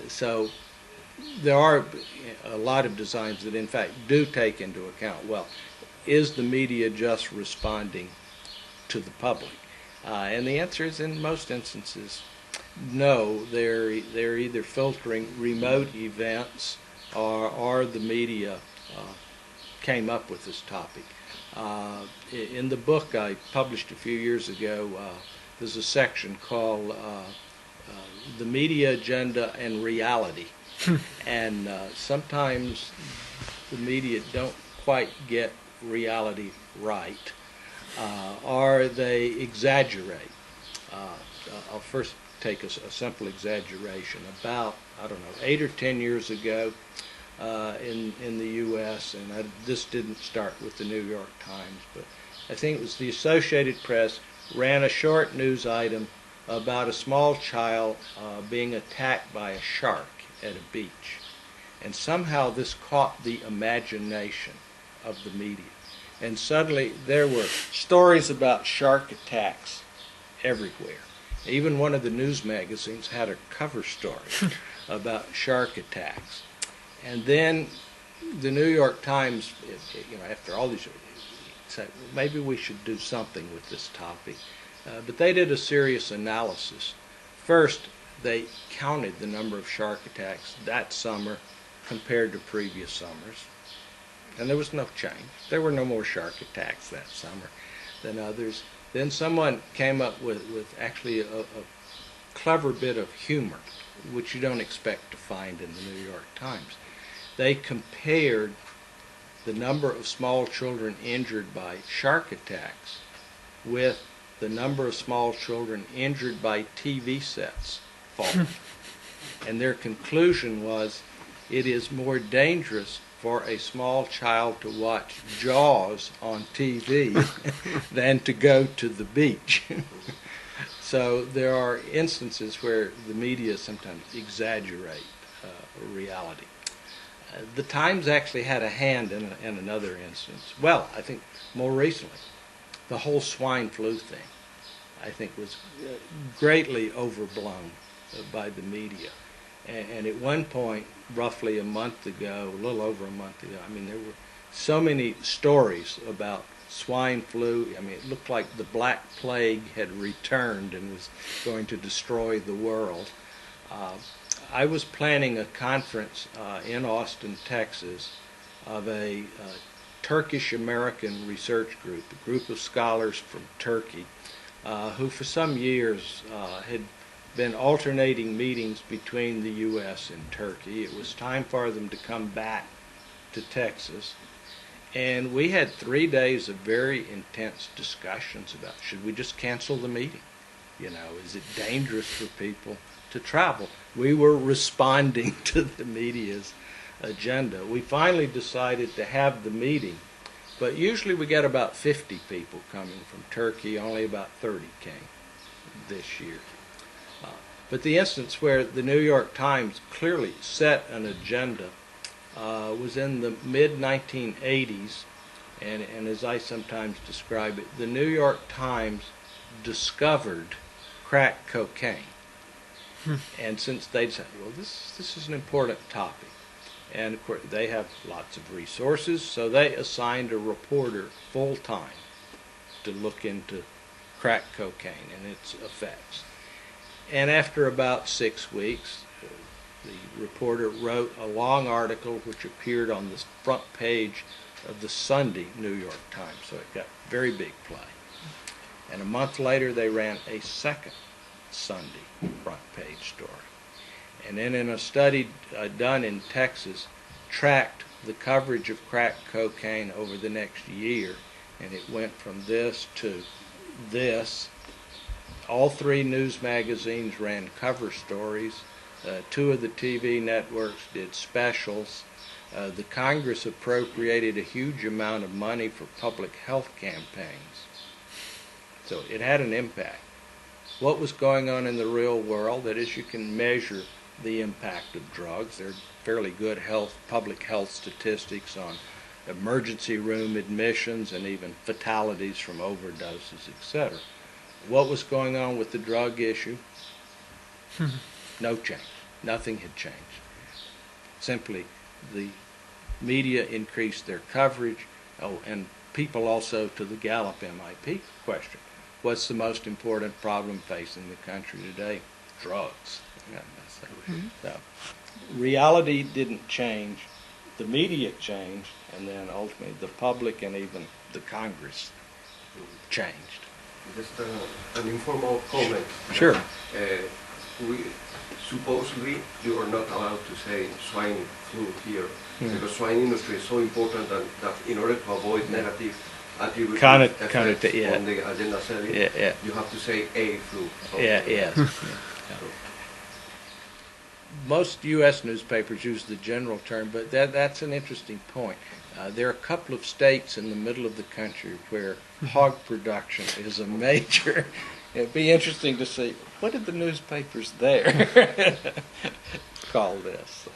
So there are a lot of designs that in fact do take into account, well, is the media just responding to the public? And the answer is in most instances, no. They're either filtering remote events or the media came up with this topic. In the book I published a few years ago, there's a section called The Media Agenda and Reality. And sometimes the media don't quite get reality right, or they exaggerate. I'll first take a simple exaggeration. About, 8 or 10 years ago in the U.S., and this didn't start with the New York Times, but I think it was the Associated Press ran a short news item about a small child being attacked by a shark at a beach. And somehow this caught the imagination of the media. And suddenly there were stories about shark attacks everywhere. Even one of the news magazines had a cover story about shark attacks. And then the New York Times, after all these, said, well, maybe we should do something with this topic. But they did a serious analysis. First, they counted the number of shark attacks that summer compared to previous summers. And there was no change. There were no more shark attacks that summer than others. Then someone came up with actually a clever bit of humor, which you don't expect to find in the New York Times. They compared the number of small children injured by shark attacks with the number of small children injured by TV sets falling. And their conclusion was it is more dangerous for a small child to watch Jaws on TV than to go to the beach. So there are instances where the media sometimes exaggerate reality. The Times actually had a hand in another instance. Well, I think more recently, the whole swine flu thing, I think, was greatly overblown by the media. And at one point, roughly a month ago, a little over a month ago, there were so many stories about swine flu. It looked like the Black Plague had returned and was going to destroy the world. I was planning a conference in Austin, Texas, of a Turkish-American research group, a group of scholars from Turkey, who for some years had been alternating meetings between the U.S. and Turkey. It was time for them to come back to Texas. And we had 3 days of very intense discussions about, should we just cancel the meeting? You know, is it dangerous for people to travel? We were responding to the media's agenda. We finally decided to have the meeting, but usually we get about 50 people coming from Turkey. Only about 30 came this year. But the instance where the New York Times clearly set an agenda was in the mid-1980s, and as I sometimes describe it, the New York Times discovered crack cocaine. And since they'd said, well, this is an important topic, and of course they have lots of resources, so they assigned a reporter full-time to look into crack cocaine and its effects. And after about 6 weeks, the reporter wrote a long article which appeared on the front page of the Sunday New York Times, so it got very big play. And a month later they ran a second Sunday front page story. And then in a study done in Texas, tracked the coverage of crack cocaine over the next year, and it went from this to this. All 3 news magazines ran cover stories. 2 of the TV networks did specials. The Congress appropriated a huge amount of money for public health campaigns. So it had an impact. What was going on in the real world, that is, you can measure the impact of drugs. There are fairly good public health statistics on emergency room admissions and even fatalities from overdoses, etc. What was going on with the drug issue? No change. Nothing had changed. Simply, the media increased their coverage. Oh, and people also, to the Gallup MIP question, what's the most important problem facing the country today? Drugs. So, reality didn't change. The media changed, and then ultimately the public and even the Congress changed. Just an informal comment. Sure. Supposedly you are not allowed to say swine flu here, because swine industry is so important that in order to avoid negative attributed effects on the agenda setting, you have to say a flu. So. Most U.S. newspapers use the general term, but that's an interesting point. There are a couple of states in the middle of the country where hog production is a major. It'd be interesting to see, what did the newspapers there call this?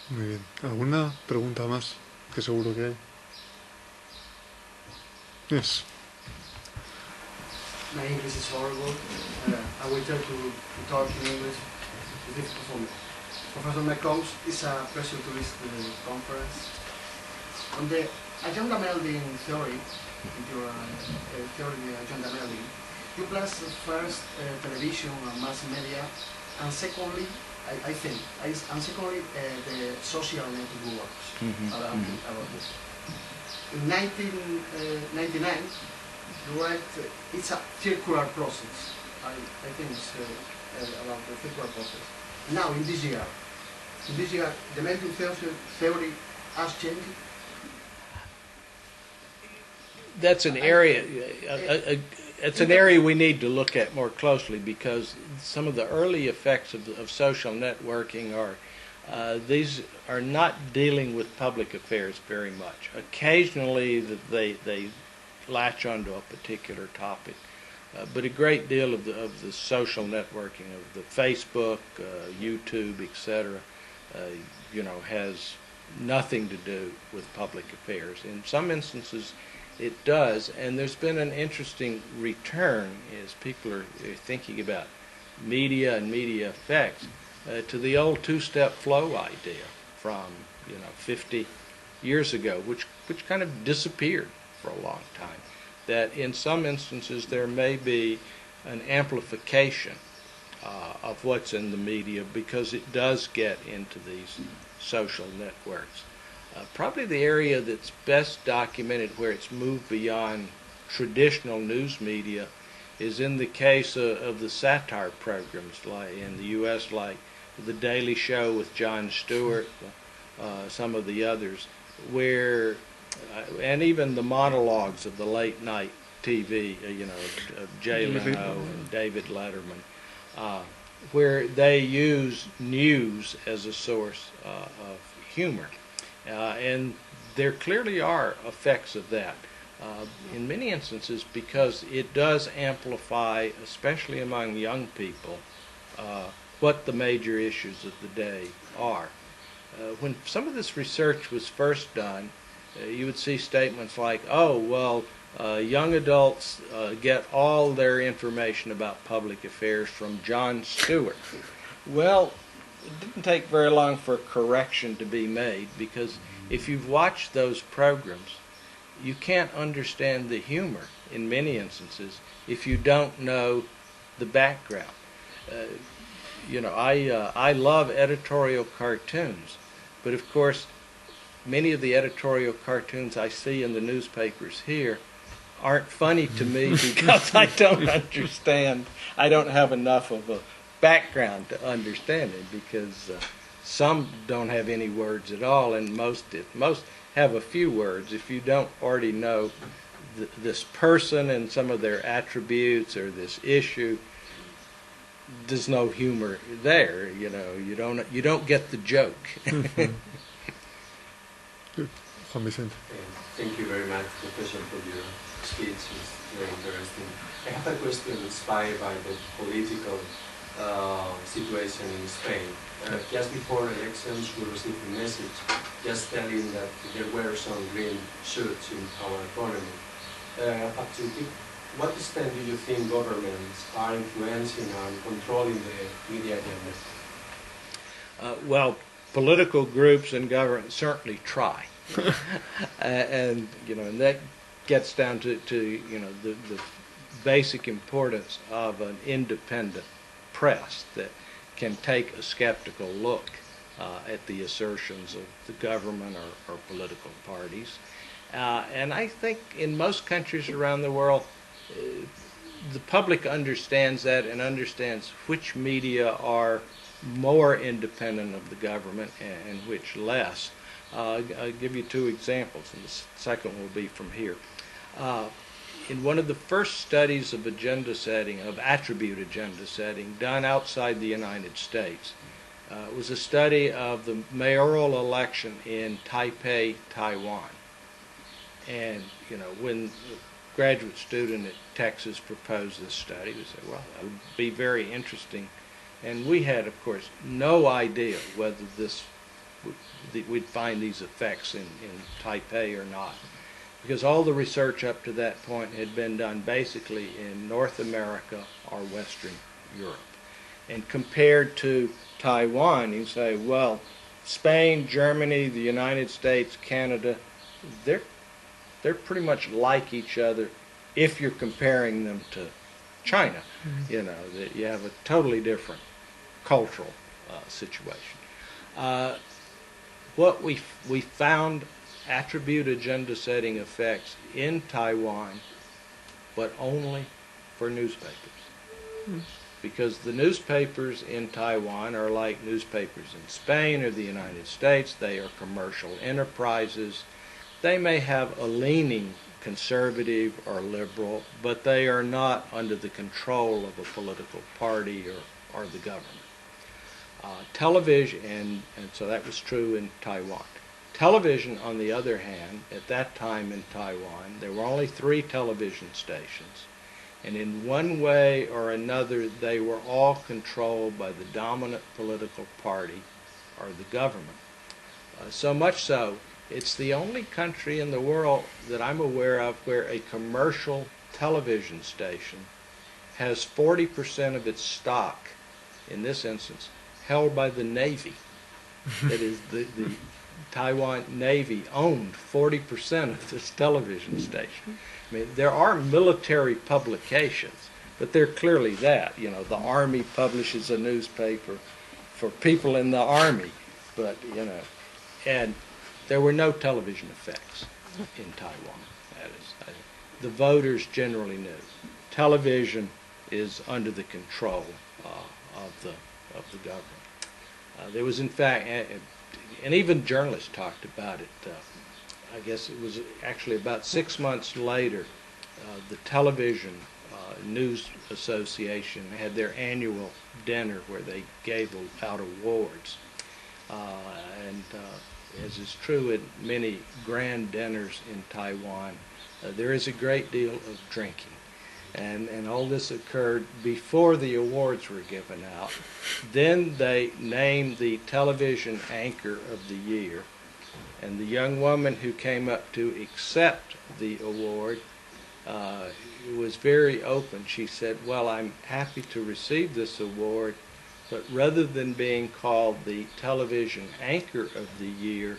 Muy bien. ¿Alguna pregunta más? Que seguro que hay. Yes. My English is horrible. I will try to talk in English. It's difficult for me. Professor McCombs, it's a pleasure to visit the conference. On the agenda melding theory, your theory of agenda melding, you place first television and mass media, and secondly, I think, and secondly, the social networks about this. In 1999, you write, it's a circular process. I think it's about the circular process. Now, in this year, the melding theory has changed. That's an area. It's an area we need to look at more closely, because some of the early effects of social networking are these are not dealing with public affairs very much. Occasionally, they latch onto a particular topic, but a great deal of the social networking of the Facebook, YouTube, etc., has nothing to do with public affairs. In some instances, it does, and there's been an interesting return as people are thinking about media and media effects to the old two-step flow idea from 50 years ago, which kind of disappeared for a long time. That in some instances there may be an amplification of what's in the media because it does get into these social networks. Probably the area that's best documented where it's moved beyond traditional news media is in the case of the satire programs, like in the U.S., like The Daily Show with Jon Stewart, some of the others, where, and even the monologues of the late night TV, of Jay Leno and David Letterman, where they use news as a source of humor. And there clearly are effects of that. In many instances, because it does amplify, especially among young people, what the major issues of the day are. When some of this research was first done, you would see statements like, oh, well, young adults get all their information about public affairs from Jon Stewart. Well, it didn't take very long for a correction to be made, because if you've watched those programs, you can't understand the humor in many instances if you don't know the background. I love editorial cartoons, but of course, many of the editorial cartoons I see in the newspapers here aren't funny to me because I don't understand. I don't have enough of a background to understand it, because some don't have any words at all, and most have a few words. If you don't already know this person and some of their attributes or this issue, there's no humor there. You don't get the joke. Juan Vicente. Thank you very much, Professor, for your speech. It's very interesting. I have a question inspired by the political situation in Spain. Just before elections, we received a message just telling that there were some green shoots in our economy. Up to what extent do you think governments are influencing and controlling the media agenda? Well, political groups and government certainly try, and that gets down to the basic importance of an independent press that can take a skeptical look at the assertions of the government or political parties. And I think in most countries around the world, the public understands that and understands which media are more independent of the government and which less. I'll give you two examples, and the second will be from here. In one of the first studies of agenda setting, of attribute agenda setting, done outside the United States, was a study of the mayoral election in Taipei, Taiwan. And, when a graduate student at Texas proposed this study, we said, well, that would be very interesting. And we had, of course, no idea whether we'd find these effects in Taipei or not, because all the research up to that point had been done basically in North America or Western Europe. And compared to Taiwan, you say, well, Spain, Germany, the United States, Canada, they're pretty much like each other if you're comparing them to China. Mm-hmm. That you have a totally different cultural situation. What we found attribute agenda setting effects in Taiwan, but only for newspapers. Mm. Because the newspapers in Taiwan are like newspapers in Spain or the United States. They are commercial enterprises. They may have a leaning conservative or liberal, but they are not under the control of a political party or the government. Television, and so that was true in Taiwan. Television, on the other hand, at that time in Taiwan, there were only 3 television stations, and in one way or another, they were all controlled by the dominant political party or the government. So much so, it's the only country in the world that I'm aware of where a commercial television station has 40% of its stock, in this instance, held by the Navy. That is, the Taiwan Navy owned 40% of this television station. I mean, there are military publications, but they're clearly that. The Army publishes a newspaper for people in the Army, but, and there were no television effects in Taiwan. That is, the voters generally knew. television is under the control of the government. There was, in fact, and even journalists talked about it. I guess it was actually about 6 months later, the Television News Association had their annual dinner where they gave out awards. And as is true at many grand dinners in Taiwan, there is a great deal of drinking. And all this occurred before the awards were given out. Then they named the television anchor of the year, and the young woman who came up to accept the award was very open. She said, well, I'm happy to receive this award, but rather than being called the television anchor of the year,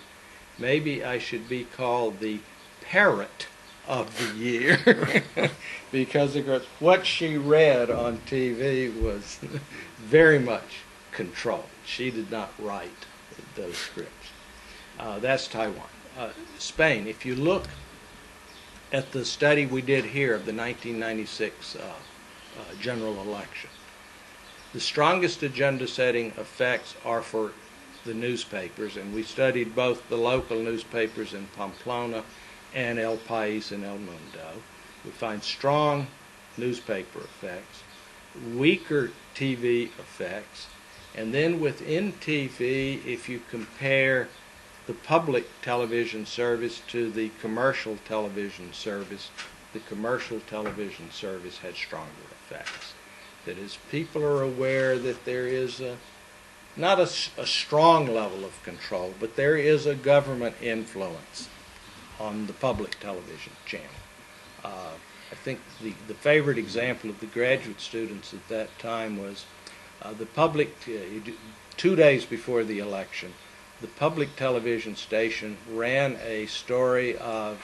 maybe I should be called the parrot of the year. Because of course, what she read on TV was very much controlled. She did not write those scripts. That's Taiwan. Spain, if you look at the study we did here of the 1996 general election, the strongest agenda-setting effects are for the newspapers, and we studied both the local newspapers in Pamplona and El País and El Mundo. We find strong newspaper effects, weaker TV effects, and then within TV, if you compare the public television service to the commercial television service, the commercial television service had stronger effects. That is, people are aware that there is not a strong level of control, but there is a government influence on the public television channel. I think the favorite example of the graduate students at that time was the public, 2 days before the election, the public television station ran a story of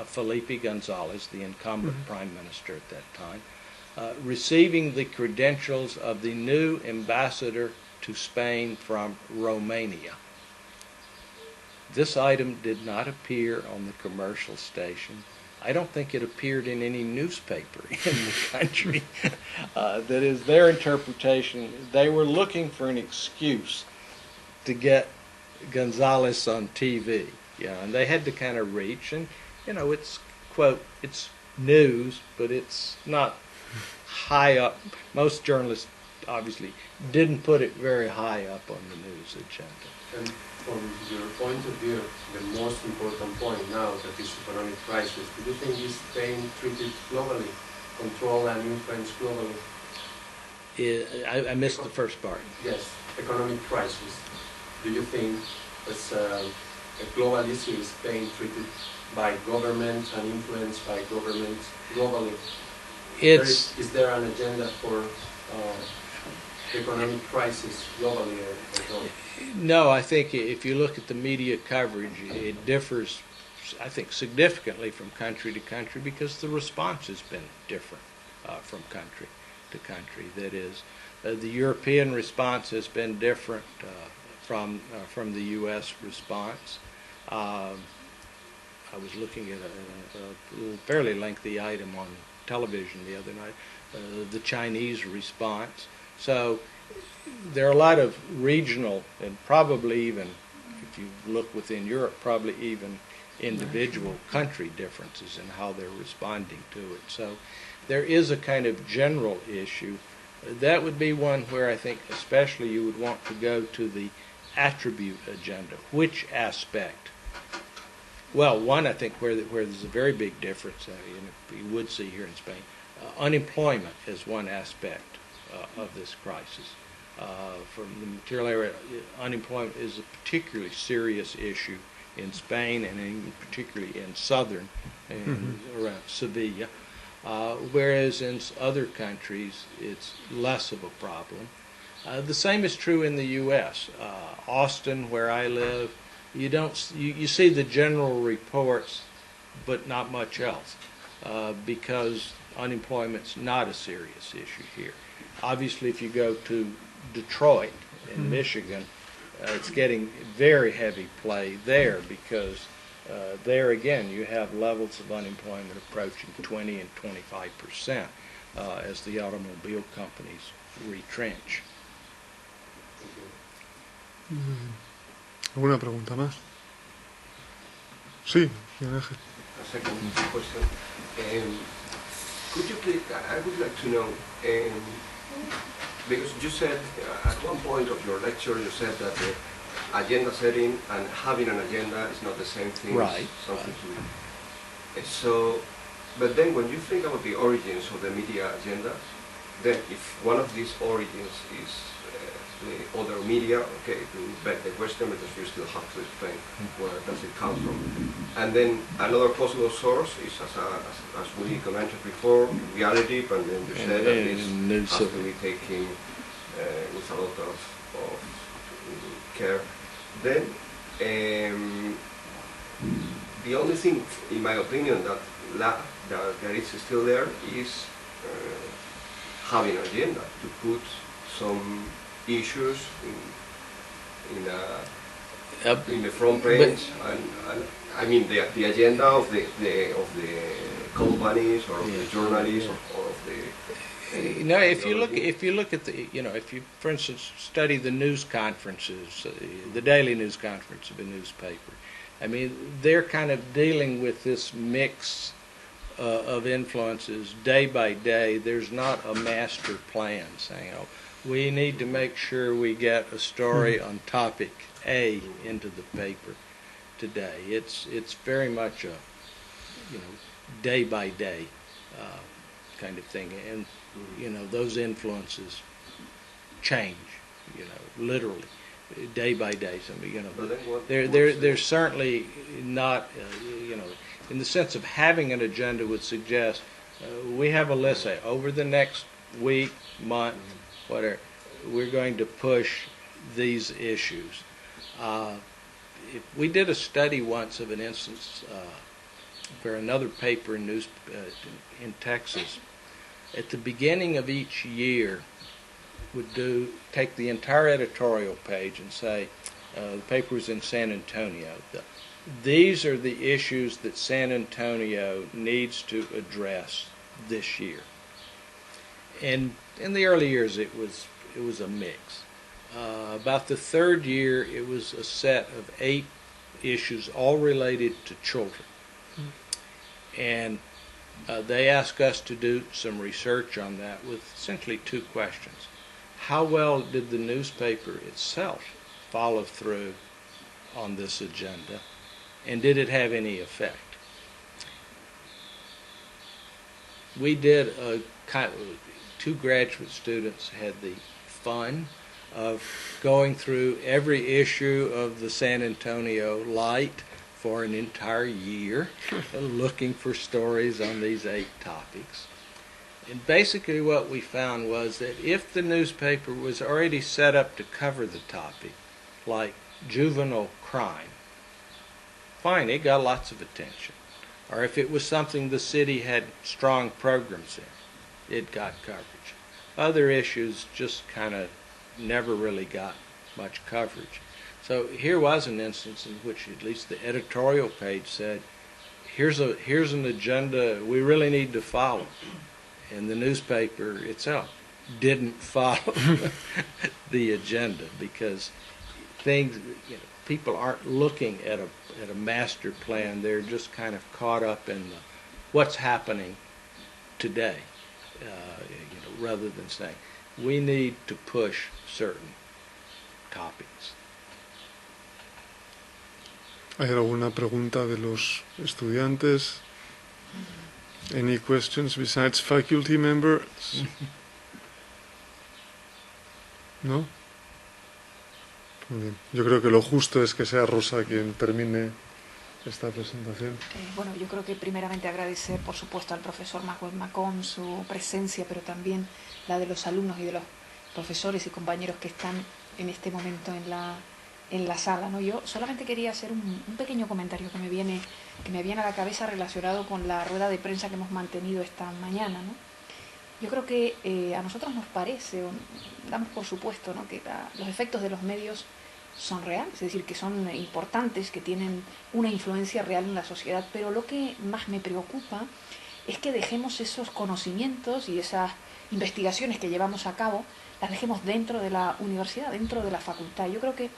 Felipe Gonzalez, the incumbent prime minister at that time, receiving the credentials of the new ambassador to Spain from Romania. This item did not appear on the commercial station. I don't think it appeared in any newspaper in the country. That is their interpretation. They were looking for an excuse to get Gonzalez on TV, and they had to kind of reach, and it's, quote, it's news, but it's not high up. Most journalists obviously didn't put it very high up on the news agenda. And from your point of view, the most important point now that is economic crisis, do you think is Spain treated globally, control and influence globally? I missed the first part. Yes, economic crisis. Do you think it's a global issue, is Spain treated by government and influenced by government globally? Is there an agenda for economic crisis globally or not? No, I think if you look at the media coverage, it differs, I think, significantly from country to country because the response has been different from country to country. That is, the European response has been different from the U.S. response. I was looking at a fairly lengthy item on television the other night, the Chinese response. So there are a lot of regional and probably even, if you look within Europe, probably even individual country differences in how they're responding to it. So there is a kind of general issue. That would be one where I think especially you would want to go to the attribute agenda. Which aspect? Well, one, I think, where there's a very big difference, you would see here in Spain, unemployment is one aspect of this crisis. From the material area, unemployment is a particularly serious issue in Spain and particularly in southern, around Sevilla, whereas in other countries it's less of a problem. The same is true in the U.S. Austin, where I live, you see the general reports, but not much else, because unemployment's not a serious issue here. Obviously, if you go to Detroit in Michigan, it's getting very heavy play there because there again, you have levels of unemployment approaching 20 and 25% as the automobile companies retrench. ¿Alguna pregunta más? Sí, Miguel Ángel. A second question. Could you please, I would like to know, because you said at one point of your lecture, you said that the agenda setting and having an agenda is not the same thing. Right. Something to do. So, but then when you think about the origins of the media agenda, then if one of these origins is the other media, okay, you beg the question because you still have to explain where does it come from. And then another possible source is, as we commented before, reality, and then you said that this has to be taken with a lot of care. Then the only thing, in my opinion, that is still there is having an agenda to put some issues in the front page, and I mean the agenda of the companies or of the journalists or of the. No, if you look at the, if you, for instance, study the news conferences, the daily news conference of a newspaper, I mean, they're kind of dealing with this mix of influences day by day. There's not a master plan saying, we need to make sure we get a story on topic A into the paper today. It's very much a, day by day kind of thing, and those influences change, literally day by day. So they're certainly not, in the sense of having an agenda would suggest we have a list, say, over the next week, month, whatever, we're going to push these issues. We did a study once of an instance for another paper in Texas. At the beginning of each year, would take the entire editorial page and say, the paper was in San Antonio. These are the issues that San Antonio needs to address this year. And in the early years, it was a mix. About the third year, it was a set of 8 issues, all related to children. And they asked us to do some research on that with essentially 2 questions. How well did the newspaper itself follow through on this agenda, and did it have any effect? We did 2 graduate students had the fun of going through every issue of the San Antonio Light for an entire year, looking for stories on these 8 topics. And basically what we found was that if the newspaper was already set up to cover the topic, like juvenile crime, fine, it got lots of attention. Or if it was something the city had strong programs in, it got coverage. Other issues just kind of never really got much coverage. So here was an instance in which at least the editorial page said, here's an agenda we really need to follow. And the newspaper itself didn't follow the agenda because things, people aren't looking at a master plan. They're just kind of caught up in what's happening today, rather than saying we need to push certain topics. ¿Hay alguna pregunta de los estudiantes? Any questions besides faculty members? ¿No? Muy bien. Yo creo que lo justo es que sea Rosa quien termine esta presentación. Bueno, yo creo que primeramente agradecer, por supuesto, al profesor Maxwell McCombs su presencia, pero también la de los alumnos y de los profesores y compañeros que están en este momento en la sala, ¿no? Yo solamente quería hacer un pequeño comentario que me viene a la cabeza relacionado con la rueda de prensa que hemos mantenido esta mañana, ¿no? Yo creo que a nosotros nos parece, o damos por supuesto, ¿no?, que los efectos de los medios son reales, es decir, que son importantes, que tienen una influencia real en la sociedad, pero lo que más me preocupa es que dejemos esos conocimientos y esas investigaciones que llevamos a cabo, las dejemos dentro de la universidad, dentro de la facultad. Yo creo que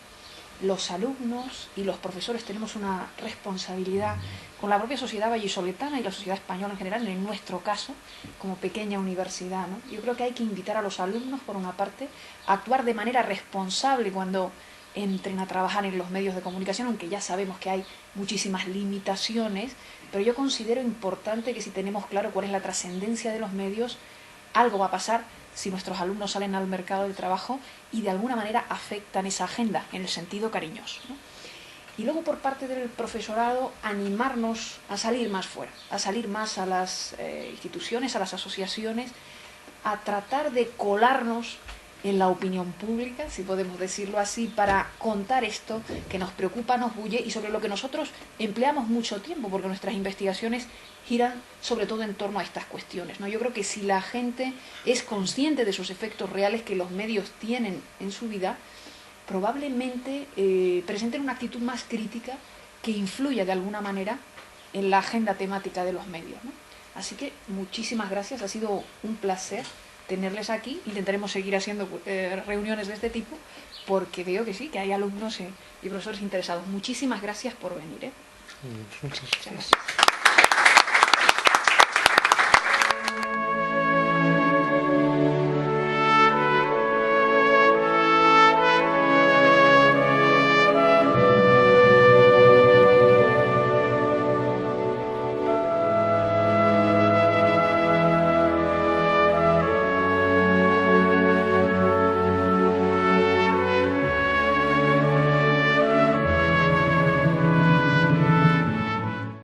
los alumnos y los profesores tenemos una responsabilidad con la propia sociedad vallisoletana y la sociedad española en general, en nuestro caso, como pequeña universidad, ¿no? Yo creo que hay que invitar a los alumnos, por una parte, a actuar de manera responsable cuando entren a trabajar en los medios de comunicación, aunque ya sabemos que hay muchísimas limitaciones, pero yo considero importante que si tenemos claro cuál es la trascendencia de los medios, algo va a pasar si nuestros alumnos salen al mercado del trabajo y de alguna manera afectan esa agenda en el sentido cariñoso, ¿no? Y luego por parte del profesorado animarnos a salir más fuera, a salir más a las instituciones, a las asociaciones, a tratar de colarnos en la opinión pública, si podemos decirlo así, para contar esto que nos preocupa, nos bulle y sobre lo que nosotros empleamos mucho tiempo, porque nuestras investigaciones giran sobre todo en torno a estas cuestiones, ¿no? Yo creo que si la gente es consciente de sus efectos reales que los medios tienen en su vida, probablemente presenten una actitud más crítica que influya de alguna manera en la agenda temática de los medios, ¿no? Así que muchísimas gracias, ha sido un placer tenerles aquí. Intentaremos seguir haciendo reuniones de este tipo porque veo que sí, que hay alumnos y profesores interesados. Muchísimas gracias por venir, ¿eh? Muchas gracias.